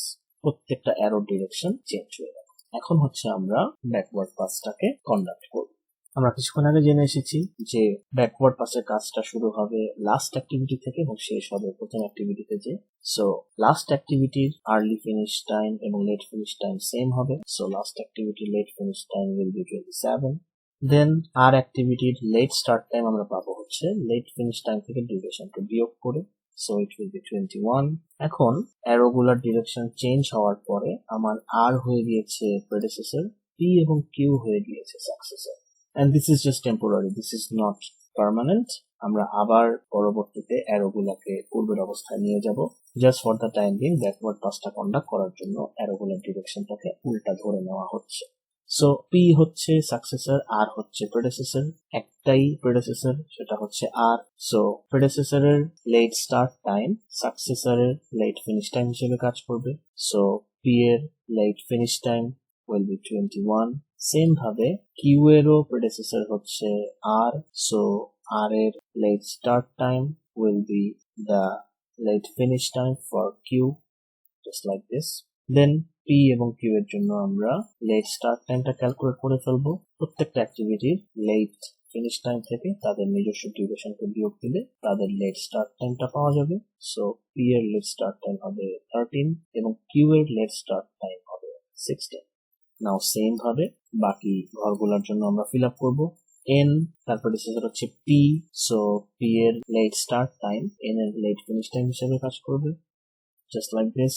[SPEAKER 1] প্রত্যেকটা অ্যারো ডিরেকশন চেঞ্জ হয়ে যাবে। এখন হচ্ছে আমরা ব্যাকওয়ার্ড পাসটাকে কন্ডাক্ট করব। আমরা কিছুক্ষণ আগে জেনে এসেছি যে ব্যাকওয়ার্ড পাসের কাজটা শুরু হবে লাস্ট অ্যাক্টিভিটি থেকে এবং শেষ হবে প্রথম অ্যাক্টিভিটিতে। যে সো লাস্ট অ্যাক্টিভিটির আর্লি ফিনিশ টাইম এবং লেট ফিনিশ টাইম সেম হবে। সো লাস্ট অ্যাক্টিভিটির late finish time will be 27। Then R অ্যাক্টিভিটির লেট স্টার্ট টাইম আমরা পাবো হচ্ছে লেট ফিনিশ টাইম থেকে ডিউরেশনকে বিয়োগ করে, সো ইট উইল বি 21। এখন অ্যারোগুলার ডিরেকশন চেঞ্জ হওয়ার পরে আমার আর হয়ে গিয়েছে প্রেডিসেসর, পি এবং কিউ হয়ে গিয়েছে successor. And this is just temporary, this is not permanent. আমরা আবার পরবর্তীতে অ্যারোগুলাকে পূর্বের অবস্থায় নিয়ে যাব, just for the time being backward পাসটা কন্ডাক্ট করার জন্য অ্যারোগুলার ডিরেকশনটাকে উল্টা ধরে নেওয়া হচ্ছে। সো পি হচ্ছে সাকসেসর, আর হচ্ছে প্রেডিসেসর, একটাই প্রেডিসেসর সেটা হচ্ছে আর। সো প্রেডিসেসরের লেট স্টার্ট টাইম সাকসেসরের লেট ফিনিশ টাইম হিসেবে কাজ করবে। সো পি এর late finish time will be 21. Same ভাবে কিউ এরও প্রেডিসেসর হচ্ছে আর, সো আর এর late start time will be the late finish time for Q, just like this. Then P এবং Q এর জন্য আমরা লেট স্টার্ট টাইমটা ক্যালকুলেট করে ফেলবো। প্রত্যেকটা অ্যাক্টিভিটির লেট ফিনিশ টাইম থেকে তাদের নিজস্ব ডিউরেশনকে বিয়োগ দিলে তাদের লেট স্টার্ট টাইমটা পাওয়া যাবে। সো P এর লেট স্টার্ট টাইম হবে 13 এবং Q এর লেট স্টার্ট টাইম হবে 16। নাও সেম ভাবে বাকি ঘরগুলোর জন্য আমরা ফিল আপ করবো। এন তার প্রেডিসেসর হচ্ছে পি, সো পি এর লেট স্টার্ট টাইম এন এর লেট ফিনিশ টাইম হিসেবে কাজ করবে, জাস্ট লাইক দিস।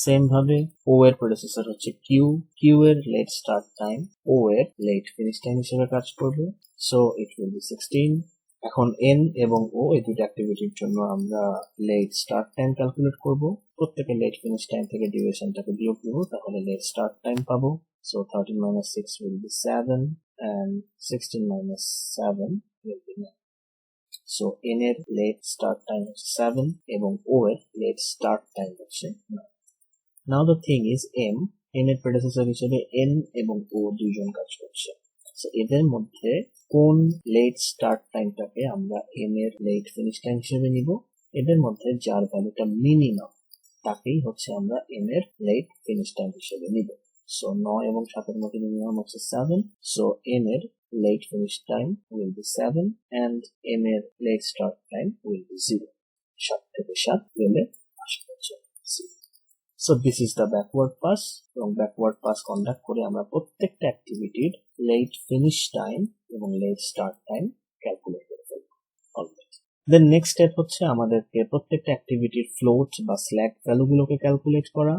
[SPEAKER 1] সেম ভাবে ও এর প্রেডিসেসর হচ্ছে কিউ, কিউ এর লেট স্টার্ট টাইম ও এর লেট ফিনিশ টাইম হিসেবে কাজ করবে, সো ইট উইল বি 16। এখন এন এবং ও এই দুটো অ্যাক্টিভিটির জন্য আমরা লেট স্টার্ট টাইম ক্যালকুলেট করব। প্রত্যেকে লেট ফিনিশ টাইম থেকে ডিউরেশনটাকে বিয়োগ দেবো, তাহলে লেট স্টার্ট টাইম পাবো। So 13 minus 6 will be 7 and 16 minus 7 will be 9. So n এর late start time হচ্ছে 7 এবং o এর late start time হচ্ছে 9. Now the thing is n এর predecessor হিসেবে n এবং o দুইজন কাজ করছে। So এদের মধ্যে কোন late start টাইমটাকে আমরা n এর late finish time হিসেবে নিব? এদের মধ্যে যার ভ্যালুটা মিনিমাম তাকেই হচ্ছে আমরা n এর late finish time হিসেবে নিব। So 9 এবং 7 এর মধ্যে মিনিমাম হচ্ছে 7, so n এর late finish time will be 7 and n এর late start time will be 0. 7 থেকে 7 গেলে আসা হচ্ছে C। So this is the backward pass, এবং ব্যাকওয়ার্ড পাস কন্ডাক্ট করে আমরা প্রত্যেকটা অ্যাক্টিভিটির লেট ফিনিশ টাইম এবং লেট স্টার্ট টাইম ক্যালকুলেট করে ফেলব। দেন নেক্সট স্টেপ হচ্ছে আমাদেরকে প্রত্যেকটা অ্যাক্টিভিটির ফ্লোট বা স্ল্যাক ভ্যালুগুলোকে ক্যালকুলেট করা।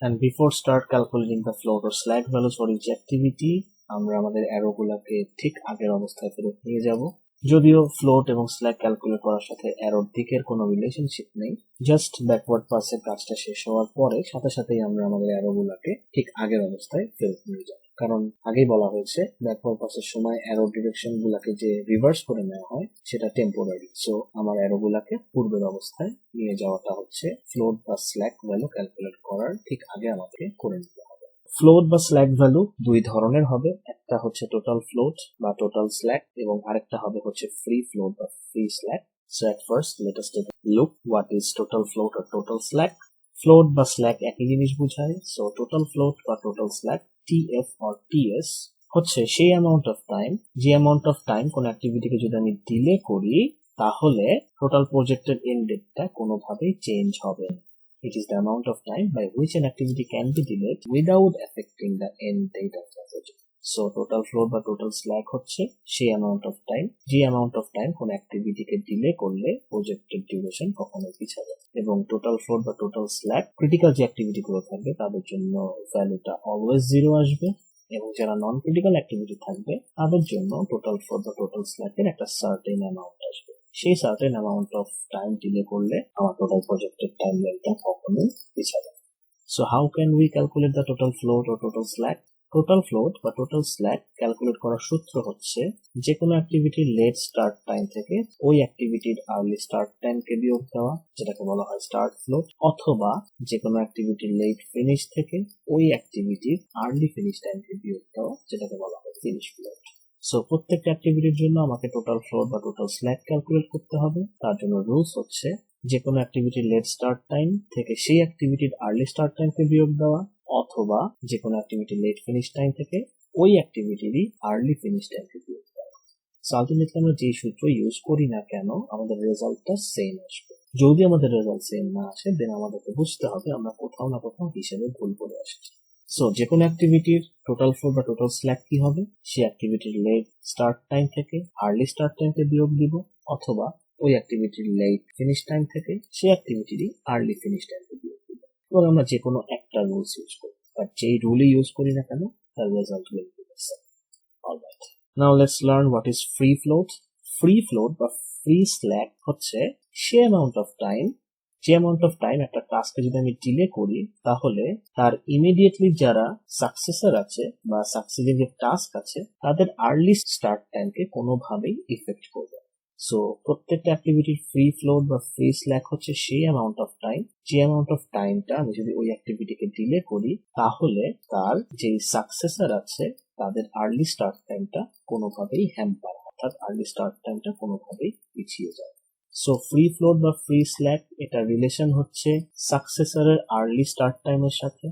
[SPEAKER 1] And before start calculating the float or slack values for each activity, আমরা আমাদের অ্যারোগুলোকে ঠিক আগের অবস্থায় ফেরত নিয়ে যাব। যদিও ফ্লোট এবং স্ল্যাক ক্যালকুলেট করার সাথে অ্যারোর দিকের কোনো রিলেশনশিপ নেই, জাস্ট ব্যাকওয়ার্ড পাসের কাজটা শেষ হওয়ার পরে সাথে সাথেই আমরা আমাদের অ্যারোগুলোকে ঠিক আগের অবস্থায় ফেরত নিয়ে যাব। কারণ আগেই বলা হয়েছে ব্যাকওয়ার্ড পাসের সময় অ্যারো ডিরেকশন গুলাকে যে রিভার্স করে নেওয়া হয় সেটা টেম্পোরারি। সো আমার অ্যারোগুলাকে পূর্বের অবস্থায় নিয়ে যাওয়াটা হচ্ছে ফ্লোট বা স্ল্যাক ভ্যালু ক্যালকুলেট করার ঠিক আগে আমাকে করে নিতে হবে। ফ্লোট বা স্ল্যাক ভ্যালু দুই ধরনের হবে, একটা হচ্ছে টোটাল ফ্লোট বা টোটাল স্ল্যাক, এবং আরেকটা হবে হচ্ছে ফ্রি ফ্লোট বা free slack. So at first let us take a look what is total float or total slack. Float বা স্ল্যাক একই জিনিস বোঝায়। সো টোটাল ফ্লোট বা total slack TF or TS হচ্ছে সেই অ্যামাউন্ট অফ টাইম, যে amount of time কোন অ্যাক্টিভিটিকে যদি আমি ডিলে করি তাহলে টোটাল প্রজেক্টেড এন্ড ডেটটা কোনোভাবেই চেঞ্জ হবে না। It is the amount of time by which an activity can be delayed without affecting the end date of the project. So total float বা total slack হচ্ছে সেই amount of time, যে amount of time কোন অ্যাক্টিভিটিকে delay করলে প্রজেক্টের duration কখনো পিছাবে। এবং total float বা total slack ক্রিটিক্যাল যে অ্যাক্টিভিটি গুলো থাকবে তাদের জন্য ভ্যালুটা অলওয়েজ 0 আসবে, এবং যারা নন ক্রিটিক্যাল অ্যাক্টিভিটি থাকবে তাদের জন্য টোটাল ফ্লোট বা টোটাল স্ল্যাকের একটা সার্টেন অ্যামাউন্ট আসবে। সেই certain amount of time delay করলে আমার টোটাল প্রজেক্টেড টাইম লেন্থটা কখনোই পিছাবে। So how can we calculate the total float or total slack? Total float বা টোটাল স্ল্যাক ক্যালকুলেট করার সূত্র হচ্ছে যে কোনো অ্যাক্টিভিটির লেট স্টার্ট টাইম থেকে ওই অ্যাক্টিভিটির আর্লি স্টার্ট টাইমকে বিয়োগ দেওয়া, যেটাকে বলা হয় স্টার্ট ফ্লোট, অথবা যে কোনো অ্যাক্টিভিটির লেট ফিনিশ থেকে ওই অ্যাক্টিভিটির আর্লি ফিনিশ টাইমকে বিয়োগ দেওয়া, যেটাকে বলা হয় ফিনিশ ফ্লোট। সো প্রত্যেকটা অ্যাক্টিভিটির জন্য আমাকে টোটাল ফ্লোট বা টোটাল স্ল্যাক ক্যালকুলেট করতে হবে। তার জন্য রুলস হচ্ছে যে কোনো অ্যাক্টিভিটির লেট স্টার্ট টাইম থেকে সেই অ্যাক্টিভিটির আর্লি স্টার্ট টাইমকে বিয়োগ দেওয়া, অথবা যে কোনো অ্যাক্টিভিটির লেট ফিনিশ টাইম থেকে ওই অ্যাক্টিভিটিরই আর্লি ফিনিশ টাইমকে বিয়োগ দেওয়া। সো আলটিমেটলি আমরা যেই সূত্র ইউজ করি না কেন আমাদের রেজাল্টটা সেম আসবে। যদি আমাদের রেজাল্ট সেম না আসে দেন আমাদেরকে বুঝতে হবে আমরা কোথাও না কোথাও হিসেবে ভুল করে আসছি। সো যে কোনো অ্যাক্টিভিটির টোটাল ফ্লোট বা টোটাল স্ল্যাক কি হবে? সেই অ্যাক্টিভিটির লেট স্টার্ট টাইম থেকে আর্লি স্টার্ট টাইমকে বিয়োগ দিব, অথবা ওই অ্যাক্টিভিটির লেট ফিনিশ টাইম থেকে সেই অ্যাক্টিভিটিরই আর্লি ফিনিশ টাইমকে বিয়োগ দিব। এবং আমরা যে কোনো একটা রুলস ইউজ করি, বাট যেই রুলই ইউজ করি না কেন তার result will be the same. Alright, now let's learn what is free float. Free float বা ফ্রি স্ল্যাক হচ্ছে সে অ্যামাউন্ট অফ টাইম, যে অ্যামাউন্ট অফ টাইম একটা টাস্কে যদি আমি ডিলে করি তাহলে তার ইমিডিয়েটলি যারা সাকসেসর আছে বা সাকসিডিং যে টাস্ক আছে তাদের আর্লি স্টার্ট টাইমকে কোনোভাবেই ইফেক্ট করবে। সো প্রত্যেকটা অ্যাক্টিভিটির ফ্রি ফ্লোট বা ফ্রি স্ল্যাক হচ্ছে সেই অ্যামাউন্ট অফ টাইম, যে অ্যামাউন্ট অফ টাইমটা আমি যদি ওই অ্যাক্টিভিটিকে ডিলে করি তাহলে তার যে সাকসেসর আছে তাদের আর্লি স্টার্ট টাইমটা কোনোভাবেই হ্যাম্পার, অর্থাৎ আর্লি স্টার্ট টাইমটা কোনোভাবেই পিছিয়ে যায়। সো ফ্রি ফ্লোট বা ফ্রি স্ল্যাক এটা রিলেশন হচ্ছে সাকসেসরের আর্লি স্টার্ট টাইমের সাথে।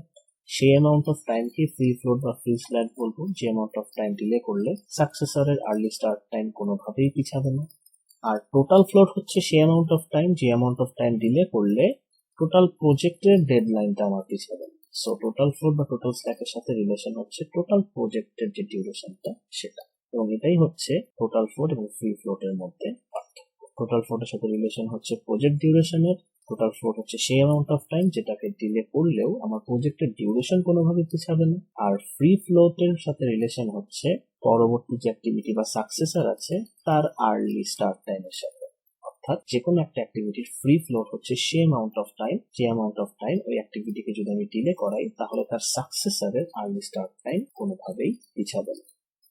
[SPEAKER 1] সেই অ্যামাউন্ট অফ টাইমকে ফ্রি ফ্লোট বা ফ্রি স্ল্যাক বলবো যে অ্যামাউন্ট অফ টাইম ডিলে করলে সাকসেসরের আর্লি স্টার্ট টাইম কোনোভাবেই পিছাবে না। আর টোটাল ফ্লোট হচ্ছে সেই অ্যামাউন্ট অফ টাইম, যে অ্যামাউন্ট অফ টাইম ডিলে করলে টোটাল প্রজেক্টের ডেডলাইনটা আমার পিছাবে না। সো টোটাল ফ্লোট বা টোটাল স্ল্যাকের সাথে রিলেশন হচ্ছে টোটাল প্রজেক্টের যে ডিউরেশনটা সেটা, এবং এটাই হচ্ছে টোটাল ফ্লোট এবং ফ্রি ফ্লোটের মধ্যে পার্থক্য। টোটাল ফ্লোটের সাথে রিলেশন হচ্ছে প্রজেক্ট ডিউরেশনের। টোটাল ফ্লোট হচ্ছে সেই অ্যামাউন্ট অফ টাইম যেটাকে ডিলে করলেও আমার প্রজেক্টের ডিউরেশন কোনোভাবে পিছাবে না। আর ফ্রি ফ্লোটের সাথে রিলেশন হচ্ছে পরবর্তী যে অ্যাক্টিভিটি বা সাকসেসর আছে তার আর্লি স্টার্ট টাইমের সাথে। অর্থাৎ যে কোনো একটা অ্যাক্টিভিটির ফ্রি ফ্লোট হচ্ছে সেই অ্যামাউন্ট অফ টাইম, যে অ্যামাউন্ট অফ টাইম ওই অ্যাক্টিভিটিকে যদি আমি ডিলে করাই তাহলে তার সাকসেসরের আর্লি স্টার্ট টাইম কোনোভাবেই পিছাবে না।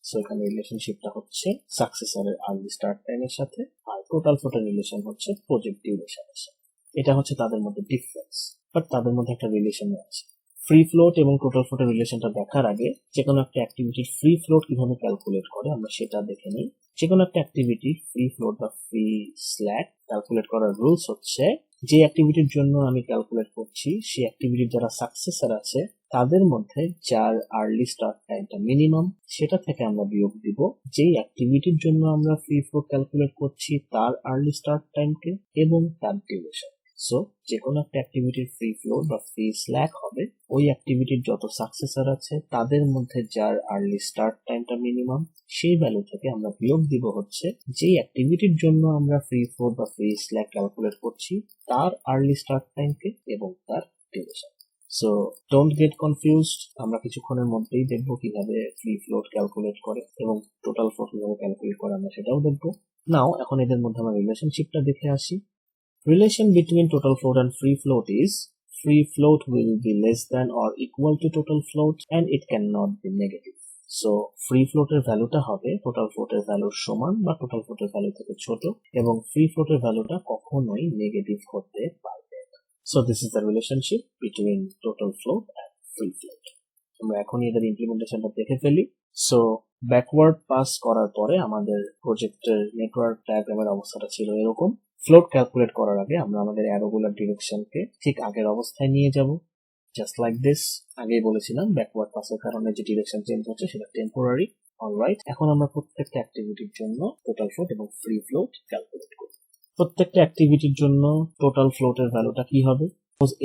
[SPEAKER 1] সো এখানে রিলেশনশিপটা হচ্ছে সাকসেসরের আর্লি স্টার্ট টাইমের সাথে, আর টোটাল ফ্লোটের রিলেশন হচ্ছে প্রজেক্ট ডিউরেশনের সাথে। এটা হচ্ছে তাদের মধ্যে ডিফারেন্স, বাট তাদের মধ্যে একটা রিলেশন আছে। ফ্রি ফ্লোট এবং টোটাল ফ্লোটের রিলেশনটা দেখার আগে যে কোনো একটা অ্যাক্টিভিটির ফ্রি ফ্লোট কিভাবে ক্যালকুলেট করে আমরা সেটা দেখে নিই। যে কোনো একটা অ্যাক্টিভিটির ফ্রি ফ্লোট বা ফ্রি স্ল্যাক ক্যালকুলেট করার রুলস হচ্ছে যে অ্যাক্টিভিটির জন্য আমি ক্যালকুলেট করছি সেই অ্যাক্টিভিটির যারা সাকসেসর আছে তাদের মধ্যে যার আর্লি স্টার্ট টাইমটা মিনিমাম সেটা থেকে আমরা বিয়োগ দিব যেই অ্যাক্টিভিটির জন্য আমরা ফ্রি ফ্লোট ক্যালকুলেট করছি তার আর্লি স্টার্ট টাইমকে এবং তার ডিউরেশন। সো যে কোনো একটা অ্যাক্টিভিটির ফ্রি ফ্লোট বা ফ্রি স্ল্যাক হবে ওই অ্যাক্টিভিটির যত সাকসেসর আছে তাদের মধ্যে যার আর্লি স্টার্ট টাইমটা মিনিমাম সেই ভ্যালু থেকে আমরা বিয়োগ দিব হচ্ছে যেই অ্যাক্টিভিটির জন্য আমরা ফ্রি ফ্লোট বা ফ্রি স্ল্যাক ক্যালকুলেট করছি তার আর্লি স্টার্ট টাইমকে এবং তার duration. So don't get confused, আমরা কিছুক্ষণের মধ্যেই দেখবো কিভাবে ফ্রি ফ্লোট ক্যালকুলেট করে এবং টোটাল ফ্লোট কিভাবে ক্যালকুলেট করে আমরা সেটাও দেখবো। নাও এখন এদের মধ্যে আমরা রিলেশনশিপটা দেখে আসি। Relation between total float and free float is free float will be less than or equal to total float and it cannot be negative. So free float এর ভ্যালুটা হবে total float এর ভ্যালুর সমান বা total float এর value থেকে ছোট এবং free float এর ভ্যালুটা কখনোই নেগেটিভ হতে পারবে না। So this is the relationship between total float and free float. আমরা এখনই এদের ইমপ্লিমেন্টেশনটা দেখে ফেলি। সো ব্যাকওয়ার্ড পাস করার পরে আমাদের প্রজেক্টের নেটওয়ার্ক ডায়াগ্রামের অবস্থাটা ছিল এরকম। ফ্লোট ক্যালকুলেট করার আগে আমরা আমাদের অ্যারোগুলার ডিরেকশনকে ঠিক আগের অবস্থায় নিয়ে যাব, জাস্ট লাইক দিস। আগেই বলেছিলাম ব্যাকওয়ার্ড পাসের কারণে যে ডিরেকশন চেঞ্জ হচ্ছে সেটা টেম্পোরারি। অলরাইট, এখন আমরা প্রত্যেকটা অ্যাক্টিভিটির জন্য টোটাল ফ্লোট এবং ফ্রি ফ্লোট ক্যালকুলেট করব। প্রত্যেকটা অ্যাক্টিভিটির জন্য টোটাল ফ্লোটের ভ্যালুটা কি হবে?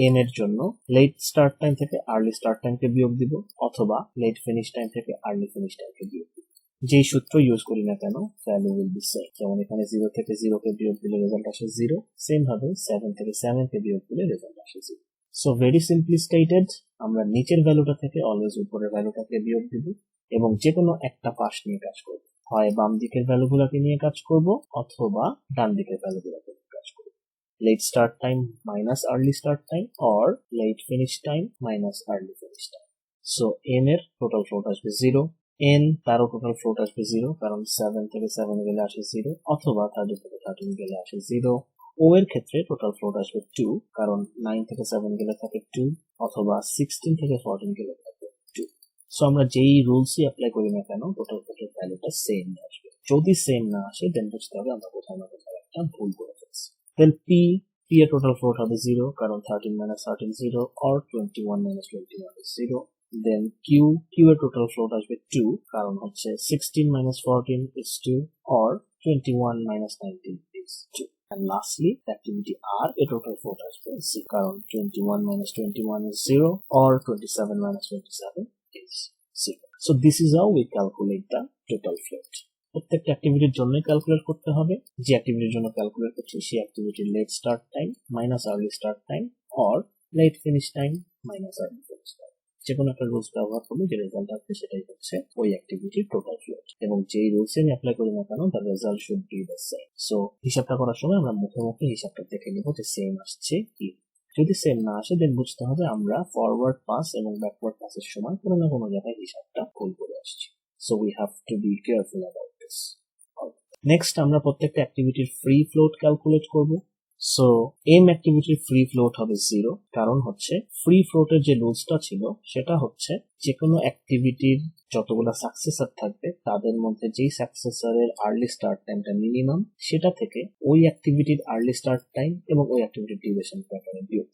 [SPEAKER 1] এন এর জন্য লেট স্টার্ট টাইম থেকে আর্লি স্টার্ট টাইমকে বিয়োগ দিব অথবা লেট ফিনিশ টাইম থেকে আর্লি ফিনিশ টাইমকে বিয়োগ দিব। যেই সূত্র ইউজ করি না কেন ভ্যালু উইল বি সেম। যেমন এখানে 0 থেকে 0 কে বিয়োগ দিলে রেজাল্ট আসে 0, সেম ভাবে 7 থেকে 7 কে বিয়োগ দিলে রেজাল্ট আসে 0। সো ভেরি সিম্পলি স্টেটেড, আমরা নিচের ভ্যালুটা থেকে অলওয়েজ উপরের ভ্যালুটাকে বিয়োগ দিব এবং যে কোনো একটা পাশ নিয়ে কাজ করব। হয় বাম দিকের ভ্যালুগুলোকে নিয়ে কাজ করব অথবা ডান দিকের ভ্যালুগুলোকে নিয়ে কাজ করব। late start time minus early start time or late finish time minus early finish time. So n এর টোটাল ফ্লোট আসবে 0, n তারও টোটাল ফ্লোট আসবে 0 কারণ 7 থেকে 7 গেলে আসে 0 অথবা 30 থেকে 13 গেলে আসে 0। ও এর ক্ষেত্রে টোটাল ফ্লোট আসবে 2 কারণ 9 থেকে 7 গেলে থাকে 2 অথবা 16 থেকে 14 গেলে থাকে 2। সো আমরা যেই রুলসই অ্যাপ্লাই করি না কেন টোটাল ফ্লোটের ভ্যালুটা সেম আসবে। যদি সেম না আসে দেন বুঝতে হবে আমরা কোথাও না কোথাও একটা ভুল করে ফেলছি। Then P এর total float হবে 0 কারণ 13 minus 13 0 or 21 minus 21 is 0. Then Q এর total float আসবে 2 কারণ হচ্ছে 16 minus 14 is 2 or 21 minus 19 is 2. And lastly, activity R এর total float আসবে 0 কারণ 21 minus 21 is 0 or 27 minus 27 is 0. So this is how we calculate the total float. প্রত্যেকটা অ্যাক্টিভিটির জন্য ক্যালকুলেট করতে হবে। যে অ্যাক্টিভিটির জন্য ক্যালকুলেট করছি সেই অ্যাক্টিভিটির late start time minus early start time or late finish time minus early finish time. যে কোনো একটা রুলস ব্যবহার করলে যে রেজাল্ট আসবে সেটাই হচ্ছে ওই অ্যাক্টিভিটির টোটাল ফ্লোট এবং যেই রুলস আমি অ্যাপ্লাই করি না কেন তার result should be the same. So হিসাবটা করার সময় আমরা মুখে মুখে হিসাবটা দেখে নিব যে সেম আসছে কি। যদি সেম না আসে দেন বুঝতে হবে আমরা ফরওয়ার্ড পাস এবং ব্যাকওয়ার্ড পাসের সময় কোনো না কোনো জায়গায় হিসাবটা ভুল করে আসছি। So we have to be careful about this. Next আমরা প্রত্যেকটা অ্যাক্টিভিটির ফ্রি ফ্লোট ক্যালকুলেট করব। সো এম অ্যাক্টিভিটির ফ্রি ফ্লোট হবে 0 কারণ হচ্ছে ফ্রি ফ্লোটের যে রুলসটা ছিল সেটা হচ্ছে যে কোনো অ্যাক্টিভিটির যতগুলো সাকসেসর থাকবে তাদের মধ্যে যেই সাকসেসরের আর্লি স্টার্ট টাইমটা মিনিমাম সেটা থেকে ওই অ্যাক্টিভিটির আর্লি স্টার্ট টাইম এবং ওই অ্যাক্টিভিটির ডিউরেশন প্যাটার্নে বিয়োগ।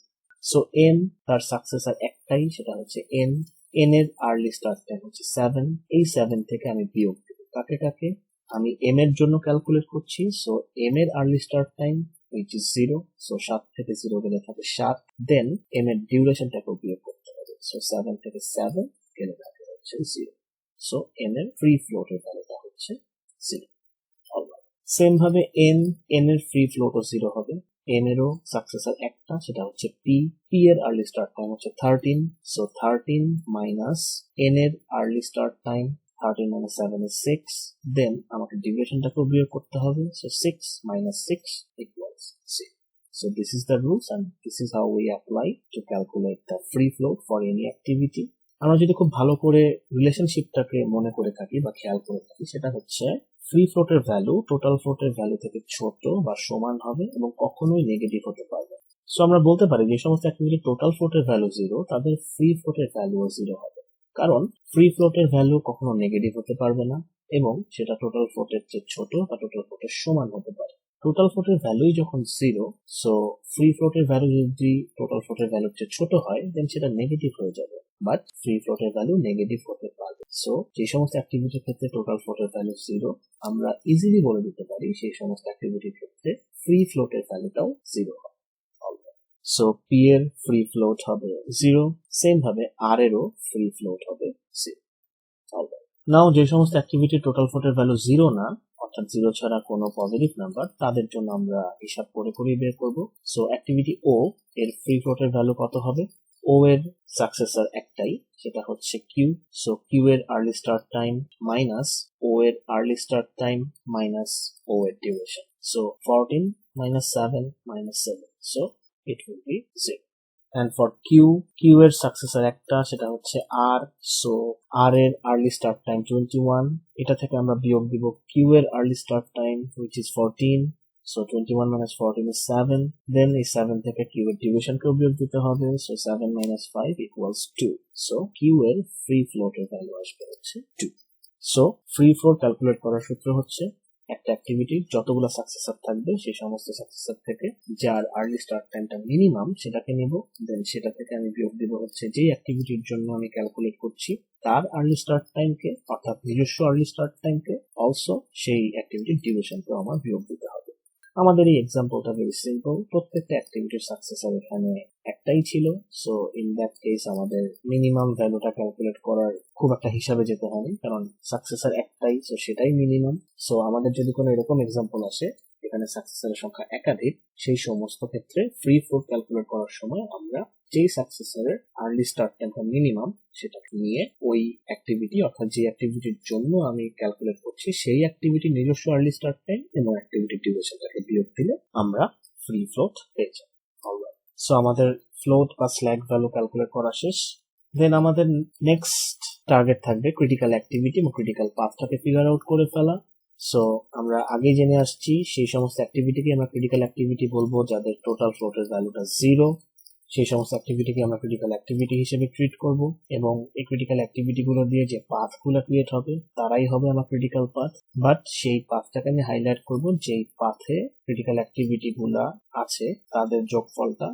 [SPEAKER 1] সো এম তার সাকসেসর একটাই সেটা হচ্ছে এন এর আর্লি স্টার্ট টাইম হচ্ছে 7, এই 7 থেকে আমি বিয়োগ দেব কাকে কাকে আমি এম এর জন্য ক্যালকুলেট করছি। সো এম এর early start time which is 0, so 7 থেকে 0 গেলে থাকে 7, দেন এম এর ডিউরেশনটাকে বিয়োগ করতে হবে। সো 7 থেকে 7 গেলে থাকে হচ্ছে 0। সো এম এর ফ্রি ফ্লোটের ভ্যালুটা হচ্ছে 0। অলরাইট, সেম ভাবে এন এর ফ্রি ফ্লোটও 0 হবে। এন এরও সাকসেসর একটা সেটা হচ্ছে পি এর আর্লি স্টার্ট টাইম হচ্ছে 13, সো 13 মাইনাস এন এর early start time 13 minus 7 is 6, then আমাকে ডিউরেশনটাকে বিয়োগ করতে হবে। So 6 minus 6 equals 0. So this is the rules and this is how we apply to calculate the free float for any activity. আমরা যদি খুব ভালো করে রিলেশনশিপটাকে মনে করে থাকি বা খেয়াল করে থাকি সেটা হচ্ছে ফ্রি ফ্লোটের ভ্যালু টোটাল ফ্লোটের ভ্যালু থেকে ছোট বা সমান হবে এবং কখনোই নেগেটিভ হতে পারবে। সো আমরা বলতে পারি যে সমস্ত অ্যাক্টিভিটি টোটাল ফ্লোটের ভ্যালু 0 তাদের ফ্রি ফ্লোটের ভ্যালুও 0 হবে কারণ ফ্রি ফ্লোটের ভ্যালু কখনো নেগেটিভ হতে পারবে না এবং সেটা টোটাল ফ্লোটের চেয়ে ছোট বা টোটাল ফ্লোটের সমান হতে পারে। টোটাল ফ্লোটের ভ্যালুই যখন 0, সো ফ্রি ফ্লোটের ভ্যালু যদি টোটাল ফ্লোটের ভ্যালুর চেয়ে ছোট হয় দেন সেটা নেগেটিভ হয়ে যাবে বাট ফ্রি ফ্লোটের ভ্যালু নেগেটিভ হতে পারবে। সো যে সমস্ত অ্যাক্টিভিটির ক্ষেত্রে টোটাল ফ্লোটের ভ্যালু 0, আমরা ইজিলি বলে দিতে পারি সেই সমস্ত অ্যাক্টিভিটির ক্ষেত্রে ফ্রি ফ্লোটের ভ্যালুটাও 0 হবে। সো পি এর ফ্রি ফ্লোট হবে 0, সেম ভাবে আর এরও ফ্রি ফ্লোট হবে 0। নাও যে সমস্ত অ্যাক্টিভিটির টোটাল ফ্লোটের ভ্যালু 0 না, অর্থাৎ 0 ছাড়া কোনো পজিটিভ নাম্বার, তাদের জন্য আমরা হিসাব করে বের করব। সো অ্যাক্টিভিটি ও এর ফ্রি ফ্লোটের ভ্যালু কত হবে? ও এর সাকসেসর একটাই, সেটা হচ্ছে কিউ। সো কিউ এর আর্লি স্টার্ট টাইম মাইনাস ও এর আর্লি স্টার্ট টাইম মাইনাস ও এর duration. So 14 minus 7 minus 7, so it will be 0. And for Q এর সাকসেসর একটা, সেটা হচ্ছে R. So R এর আর্লি স্টার্ট টাইম 21, এটা থেকে আমরা বিয়োগ দিব Q এর early start time which is 14. So 21 minus 14 is 7. Then এই 7 থেকে Q এর ডিভিশন কেও বিয়োগ দিতে হবে। So 7 minus 5 equals 2. So Q এর ফ্রি ফ্লোটের ভ্যালু আসবে হচ্ছে 2. So ফ্রি ফ্লোট ক্যালকুলেট করার সূত্র হচ্ছে একটা অ্যাক্টিভিটির যতগুলো সাকসেসর থাকবে সেই সমস্ত সাকসেসর থেকে যার আর্লি স্টার্ট টাইমটা মিনিমাম সেটাকে নেব, দেন সেটা থেকে আমি বিয়োগ দিব হচ্ছে যে অ্যাক্টিভিটির জন্য আমি ক্যালকুলেট করছি তার আর্লি স্টার্ট টাইমকে, অর্থাৎ নিজস্ব আর্লি স্টার্ট টাইমকে, অলসো সেই অ্যাক্টিভিটির ডিউরেশনকে আমার বিয়োগ দিতে হবে। আমাদের এই এক্সাম্পলটা ভেরি সিম্পল, প্রত্যেকটা অ্যাক্টিভিটির সাকসেসর এখানে একটাই ছিল। সো ইন দ্যাট কেস আমাদের মিনিমাম ভ্যালুটা ক্যালকুলেট করার খুব একটা হিসাবে যেতে হয়নি, কারণ সাকসেসর একটাই, সো সেটাই মিনিমাম। সো আমাদের যদি কোনো এরকম এক্সাম্পল আসে এখানে সাকসেসরের সংখ্যা একাধিক, সেই সমস্ত ক্ষেত্রে ফ্রি ফ্লোট ক্যালকুলেট করার সময় আমরা যেই সাকসেসরের আর্লি স্টার্ট টাইমটা মিনিমাম সেটা নিয়ে ওই অ্যাক্টিভিটি, অর্থাৎ যে অ্যাক্টিভিটির জন্য আমি ক্যালকুলেট করছি সেই অ্যাক্টিভিটির নিজস্ব আর্লি স্টার্ট টাইম এবং অ্যাক্টিভিটি ডিউরেশনটাকে বিয়োগ দিলে আমরা ফ্রি ফ্লোট পেয়ে যাব। অলরাইট, সো আমাদের ফ্লোট বা স্ল্যাক ভ্যালু ক্যালকুলেট করা শেষ। দেন আমাদের নেক্সট টার্গেট থাকবে ক্রিটিক্যাল অ্যাক্টিভিটি এবং ক্রিটিক্যাল পাথটাকে ফিগার আউট করে ফেলা। সো আমরা আগে জেনে আসছি সেই সমস্ত অ্যাক্টিভিটিকে আমরা ক্রিটিক্যাল অ্যাক্টিভিটি বলবো যাদের টোটাল ফ্লোটের ভ্যালুটা 0, সেই সমস্ত অ্যাক্টিভিটিকে আমরা ক্রিটিক্যাল অ্যাক্টিভিটি হিসেবে ট্রিট করব, এবং এই ক্রিটিক্যাল অ্যাক্টিভিটি গুলো দিয়ে যে পাথগুলো ক্রিয়েট হবে তারাই হবে আমার ক্রিটিক্যাল পাথ। বাট সেই পাথটাকে আমি হাইলাইট করব যেই পাথে ক্রিটিক্যাল অ্যাক্টিভিটি গুলা আছে তাদের যোগফলটা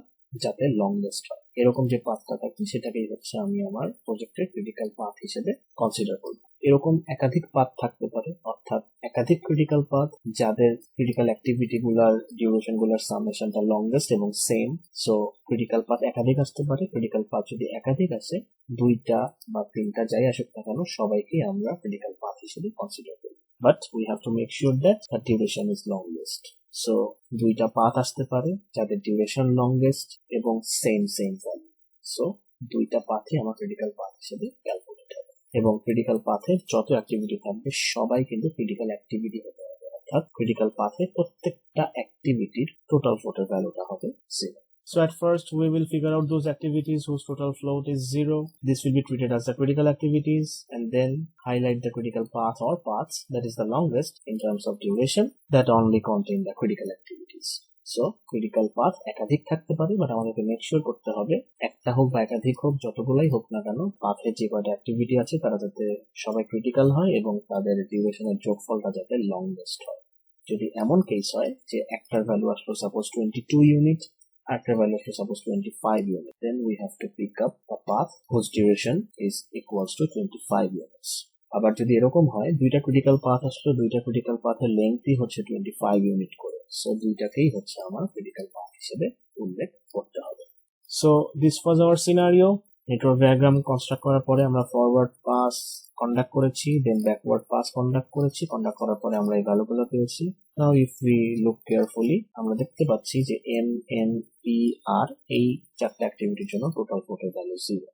[SPEAKER 1] যাতে লংগেস্ট হয়, এরকম যে পাথটা থাকে সেটাকেই হচ্ছে আমি আমার প্রজেক্টের ক্রিটিক্যাল পাথ হিসেবে কনসিডার করব। এরকম একাধিক পাথ থাকতে পারে, অর্থাৎ একাধিক ক্রিটিক্যাল পাথ যাদের ক্রিটিক্যাল অ্যাক্টিভিটি গুলার ডিউরেশন গুলার সামেশনটা লংগেস্ট এবং সেম। সো ক্রিটিক্যাল পাথ একাধিক আসতে পারে, ক্রিটিক্যাল পাথ যদি একাধিক আসে, 2টা বা 3টা যাই আসুক না কেন সবাইকে আমরা ক্রিটিক্যাল পাথ হিসেবে কনসিডার করব। But we have to make sure that the duration is longest. So 2টা পাথ আসতে পারে যাদের ডিউরেশন লংগেস্ট এবং সেম ভ্যালু। সো 2টা পাথই আমার ক্রিটিক্যাল পাথ হিসেবে ক্যালকুলেট হবে, এবং ক্রিটিক্যাল পাথের যত অ্যাক্টিভিটি থাকবে সবাই কিন্তু ক্রিটিক্যাল অ্যাক্টিভিটি হতে হবে, অর্থাৎ ক্রিটিক্যাল পাথে প্রত্যেকটা অ্যাক্টিভিটির টোটাল ফ্লোটের ভ্যালুটা হবে 0. So at first we will figure out those activities whose total float is 0. This will be treated as the critical activities, and then highlight the critical path or paths that is the longest in terms of duration that only contain the critical activities. So critical path একাধিক থাকতে পারে, but আমাদেরকে make sure করতে হবে একটা হোক বা একাধিক হোক, যতগুলাই হোক না কেন, পাথে যে কয়টা অ্যাক্টিভিটি আছে তারা যাতে সবাই ক্রিটিক্যাল হয় এবং তাদের ডিউরেশনের যোগফলটা যাতে লংগেস্ট হয়। যদি এমন কেস হয় যে একটার ভ্যালু আসলো suppose 22 unit, after value of suppose 25 units, then we have to pick up a path whose duration is equals to 25 units. আবার যদি এরকম হয় দুইটা ক্রিটিক্যাল পাথ আসলো, দুইটা ক্রিটিক্যাল পাথের লেংথই হচ্ছে 25 ইউনিট করে, সো দুইটাকেই হচ্ছে আমার ক্রিটিক্যাল পাথ হিসেবে উল্লেখ করতে হবে। So this was our scenario. Network diagram construct করার পরে আমরা ফরওয়ার্ড পাস কন্ডাক্ট করেছি, দেন ব্যাকওয়ার্ড পাস কন্ডাক্ট করেছি, কন্ডাক্ট করার পরে আমরা এই ভ্যালুগুলো পেয়েছি। নাও ইফ উই লুক কেয়ারফুলি আমরা দেখতে পাচ্ছি যে এম এন পি আর এই চারটা অ্যাক্টিভিটির জন্য টোটাল ফ্লোটের value 0.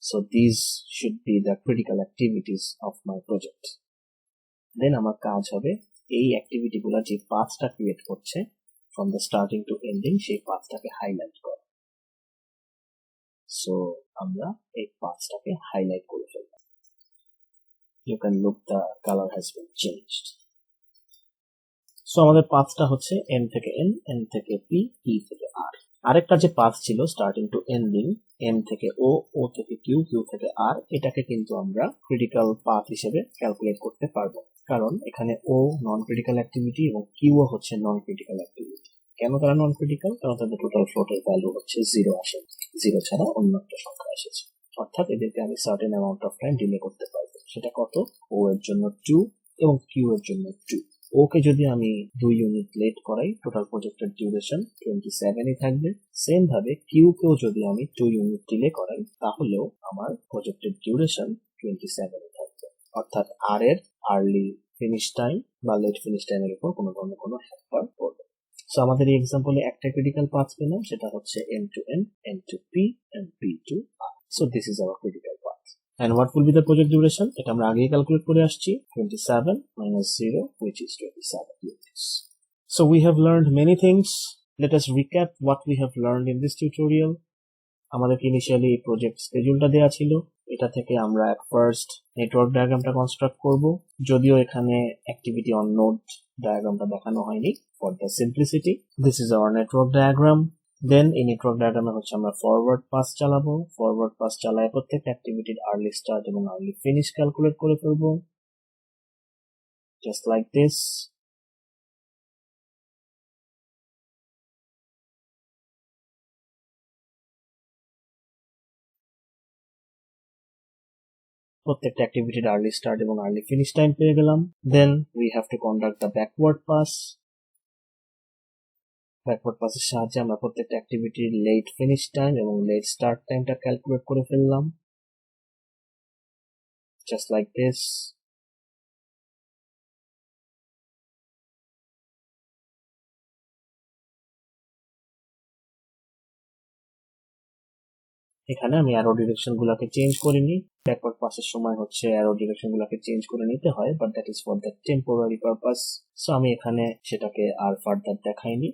[SPEAKER 1] So this should be the critical activities of my project. Then আমার কাজ হবে এই অ্যাক্টিভিটিগুলো যে পাথটা ক্রিয়েট করছে from the starting to ending সেই পাথটাকে হাইলাইট করা। সো আমরা এই পাথটাকে হাইলাইট করে ফেলব। You can look the color has been changed. So আমাদের পাথটা হচ্ছে এম থেকে এন, এন থেকে পি, পি থেকে আর। আরেকটা যে পাথ ছিল স্টার্টিং টু এন্ডিং, এম থেকে ও, ও থেকে কিউ, কিউ থেকে আর, এটাকে কিন্তু আমরা ক্রিটিক্যাল পাথ হিসেবে ক্যালকুলেট করতে পারবো, কারণ এখানে ও নন ক্রিটিক্যাল অ্যাক্টিভিটি এবং কিউ হচ্ছে নন ক্রিটিক্যাল অ্যাক্টিভিটি। কেন তারা নন ক্রিটিক্যাল? কারণ তাদের টোটাল ফ্লোটের ভ্যালু হচ্ছে 0 আসে, 0 ছাড়া অন্য একটা সংখ্যা এসেছে। অর্থাৎ এদেরকে আমি certain amount of time delay করতে পারবো। সেটা কত? ও এর জন্য 2 এবং কিউ এর জন্য 2। ওকে যদি আমি 2 ইউনিট লেট করাই, টোটাল প্রজেক্টের ডিউরেশন 27ই থাকবে। সেম ভাবে কিউ কেও যদি আমি 2 ইউনিট ডিলে করাই, তাহলেও আমার প্রজেক্টের ডিউরেশন 27ই থাকবে। অর্থাৎ আর এর আর্লি ফিনিশ টাইম বা লেট ফিনিশ টাইমের উপর কোনো ধরনের কোনো হ্যাম্পার পড়বে। সো আমাদের এই এক্সাম্পলে একটা ক্রিটিক্যাল পাথ পেলাম, সেটা হচ্ছে N to N, N to P and P to R. So this is our critical path. And what will be the project duration? এটা আমরা আগেই ক্যালকুলেট করে আসছি, 27 minus 0 which is 27 units. So we have learned many things. Let us recap what we have learned in this tutorial. আমাদেরকে initially এই project স্কেডিউলটা দেওয়া ছিল, এটা থেকে আমরা ফার্স্ট নেটওয়ার্ক ডায়াগ্রামটা কনস্ট্রাক্ট করব, যদিও এখানে অ্যাক্টিভিটি অন নোড ডায়াগ্রামটা দেখানো হয়নি for the simplicity. This is our network diagram. Then এই নেটওয়ার্ক ডায়াগ্রামে হচ্ছে আমরা ফরওয়ার্ড পাস চালাবো। ফরওয়ার্ড পাস চালায় প্রত্যেকটা অ্যাক্টিভিটির আর্লি স্টার্ট এবং আর্লি ফিনিশ ক্যালকুলেট করে ফেলবো, জাস্ট লাইক দিস। প্রত্যেকটা অ্যাক্টিভিটির আর্লি স্টার্ট এবং আর্লি ফিনিশ টাইম পেয়ে গেলাম। Then we have to conduct the backward pass. Backward পাসের সাহায্যে আমরা প্রত্যেকটা অ্যাক্টিভিটির লেট ফিনিশ টাইম এবং লেট স্টার্ট টাইমটা ক্যালকুলেট করে ফেললাম, জাস্ট লাইক দিস। এখানে আমি অ্যারো ডিরেকশন গুলাকে চেঞ্জ করিনি। ব্যাকওয়ার্ড পাসের সময় হচ্ছে অ্যারো ডিরেকশন গুলাকে চেঞ্জ করে নিতে হয়, but that is for the temporary purpose. So আমি এখানে সেটাকে আর ফার্দার দেখাইনি।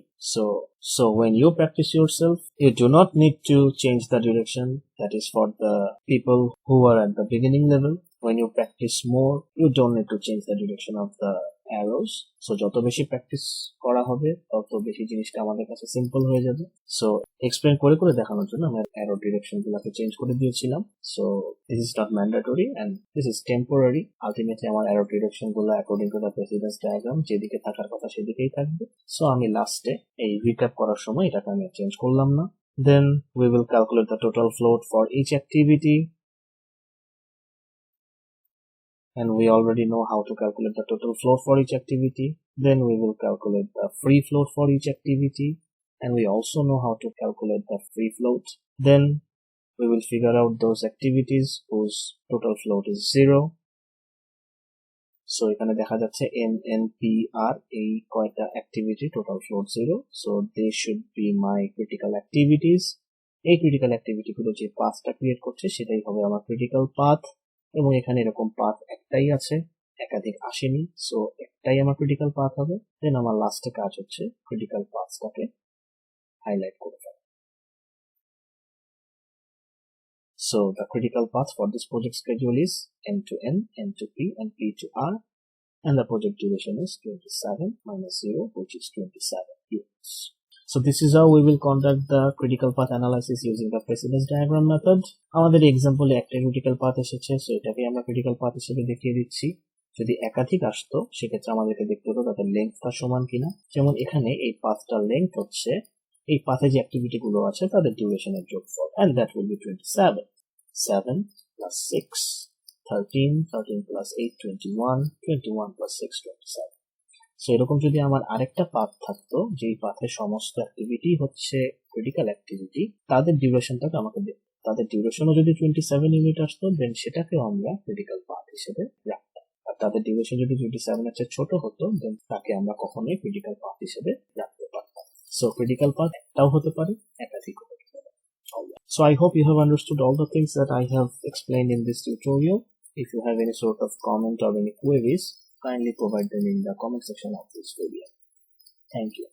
[SPEAKER 1] So when you practice yourself, you do not need to change the direction. That is for the people who are at the beginning level. When you practice more, you don't need to change the direction of the arrows. So যত বেশি practice করা হবে তত বেশি জিনিসটা আমাদের কাছে simple হয়ে যাবে। সো এক্সপ্লেন করে করে দেখানোর জন্য আমি অ্যারো ডিরেকশন গুলোকে চেঞ্জ করে দিয়েছিলাম। So this is not mandatory and this is temporary. Ultimately আমার অ্যারো ডিরেকশন গুলো according to the precedence diagram যেদিকে থাকার কথা সেদিকেই থাকবে। সো আমি লাস্টে এই রিক্যাপ করার সময় এটাকে আমি চেঞ্জ করলাম না। Then we will calculate the total float for each activity. And we already know how to calculate the total float for each activity. Then we will calculate the free float for each activity. And we also know how to calculate the free float. Then we will figure out those activities whose total float is 0. So এখানে দেখা যাচ্ছে NNPR এই কয়টা activity total float 0, so they should be my critical activities. এই critical activity গুলো যে পাথটা create করছে সেটাই হবে আমার ক্রিটিক্যাল পাথ, এবং এখানে এরকম পাথ একটাই আছে, একাধিক আসেনি, সো একটাই আমার ক্রিটিক্যাল পাথ হবে। দেন আমার লাস্টে কাজ হচ্ছে ক্রিটিক্যাল পাথটাকে হাইলাইট করে ফেলা। So the critical path for this project schedule is N to N, N to P and P to R, and the project duration is 27 minus 0 which is 27 units. So this is how we will conduct the critical path analysis using the precedence diagram method. আমাদের এক্সাম্পলে একটা critical path এসেছে, so এটাকে আমরা critical path হিসেবে দেখিয়ে দিচ্ছি। যদি একাধিক আসতো সেক্ষেত্রে আমাদেরকে দেখতে হতো তাদের লেন্থটা সমান কিনা। যেমন এখানে এই পাথটার লেন্থ হচ্ছে এই পাথে যে অ্যাক্টিভিটি গুলো আছে তাদের ডিউরেশনের যোগফল, and that will be 27. 7 plus 6 13, 13 plus 8 21, 21 plus 6 27. So এরকম যদি আমার আরেকটা পাথ থাকতো যেই পাথের সমস্ত অ্যাক্টিভিটি হচ্ছে ক্রিটিক্যাল অ্যাক্টিভিটি, তাদের ডিউরেশনটাকে আমাকে দেখতে, তাদের ডিউরেশনও যদি 27 ইউনিট আসতো দেন সেটাকেও আমরা ক্রিটিক্যাল পাথ হিসেবে রাখতাম। আর তাদের ডিউরেশন যদি 27 এর চেয়ে ছোট হতো দেন তাকে আমরা কখনোই ক্রিটিক্যাল পাথ হিসেবে রাখতে পারতাম। সো ক্রিটিক্যাল পাথ একটাও হতে পারে, একাধিক হতে পারে। So I hope you have understood all the things that I have explained in this tutorial. If you have any sort of comment or any queries, kindly provide them in the comment section of this video. Thank you.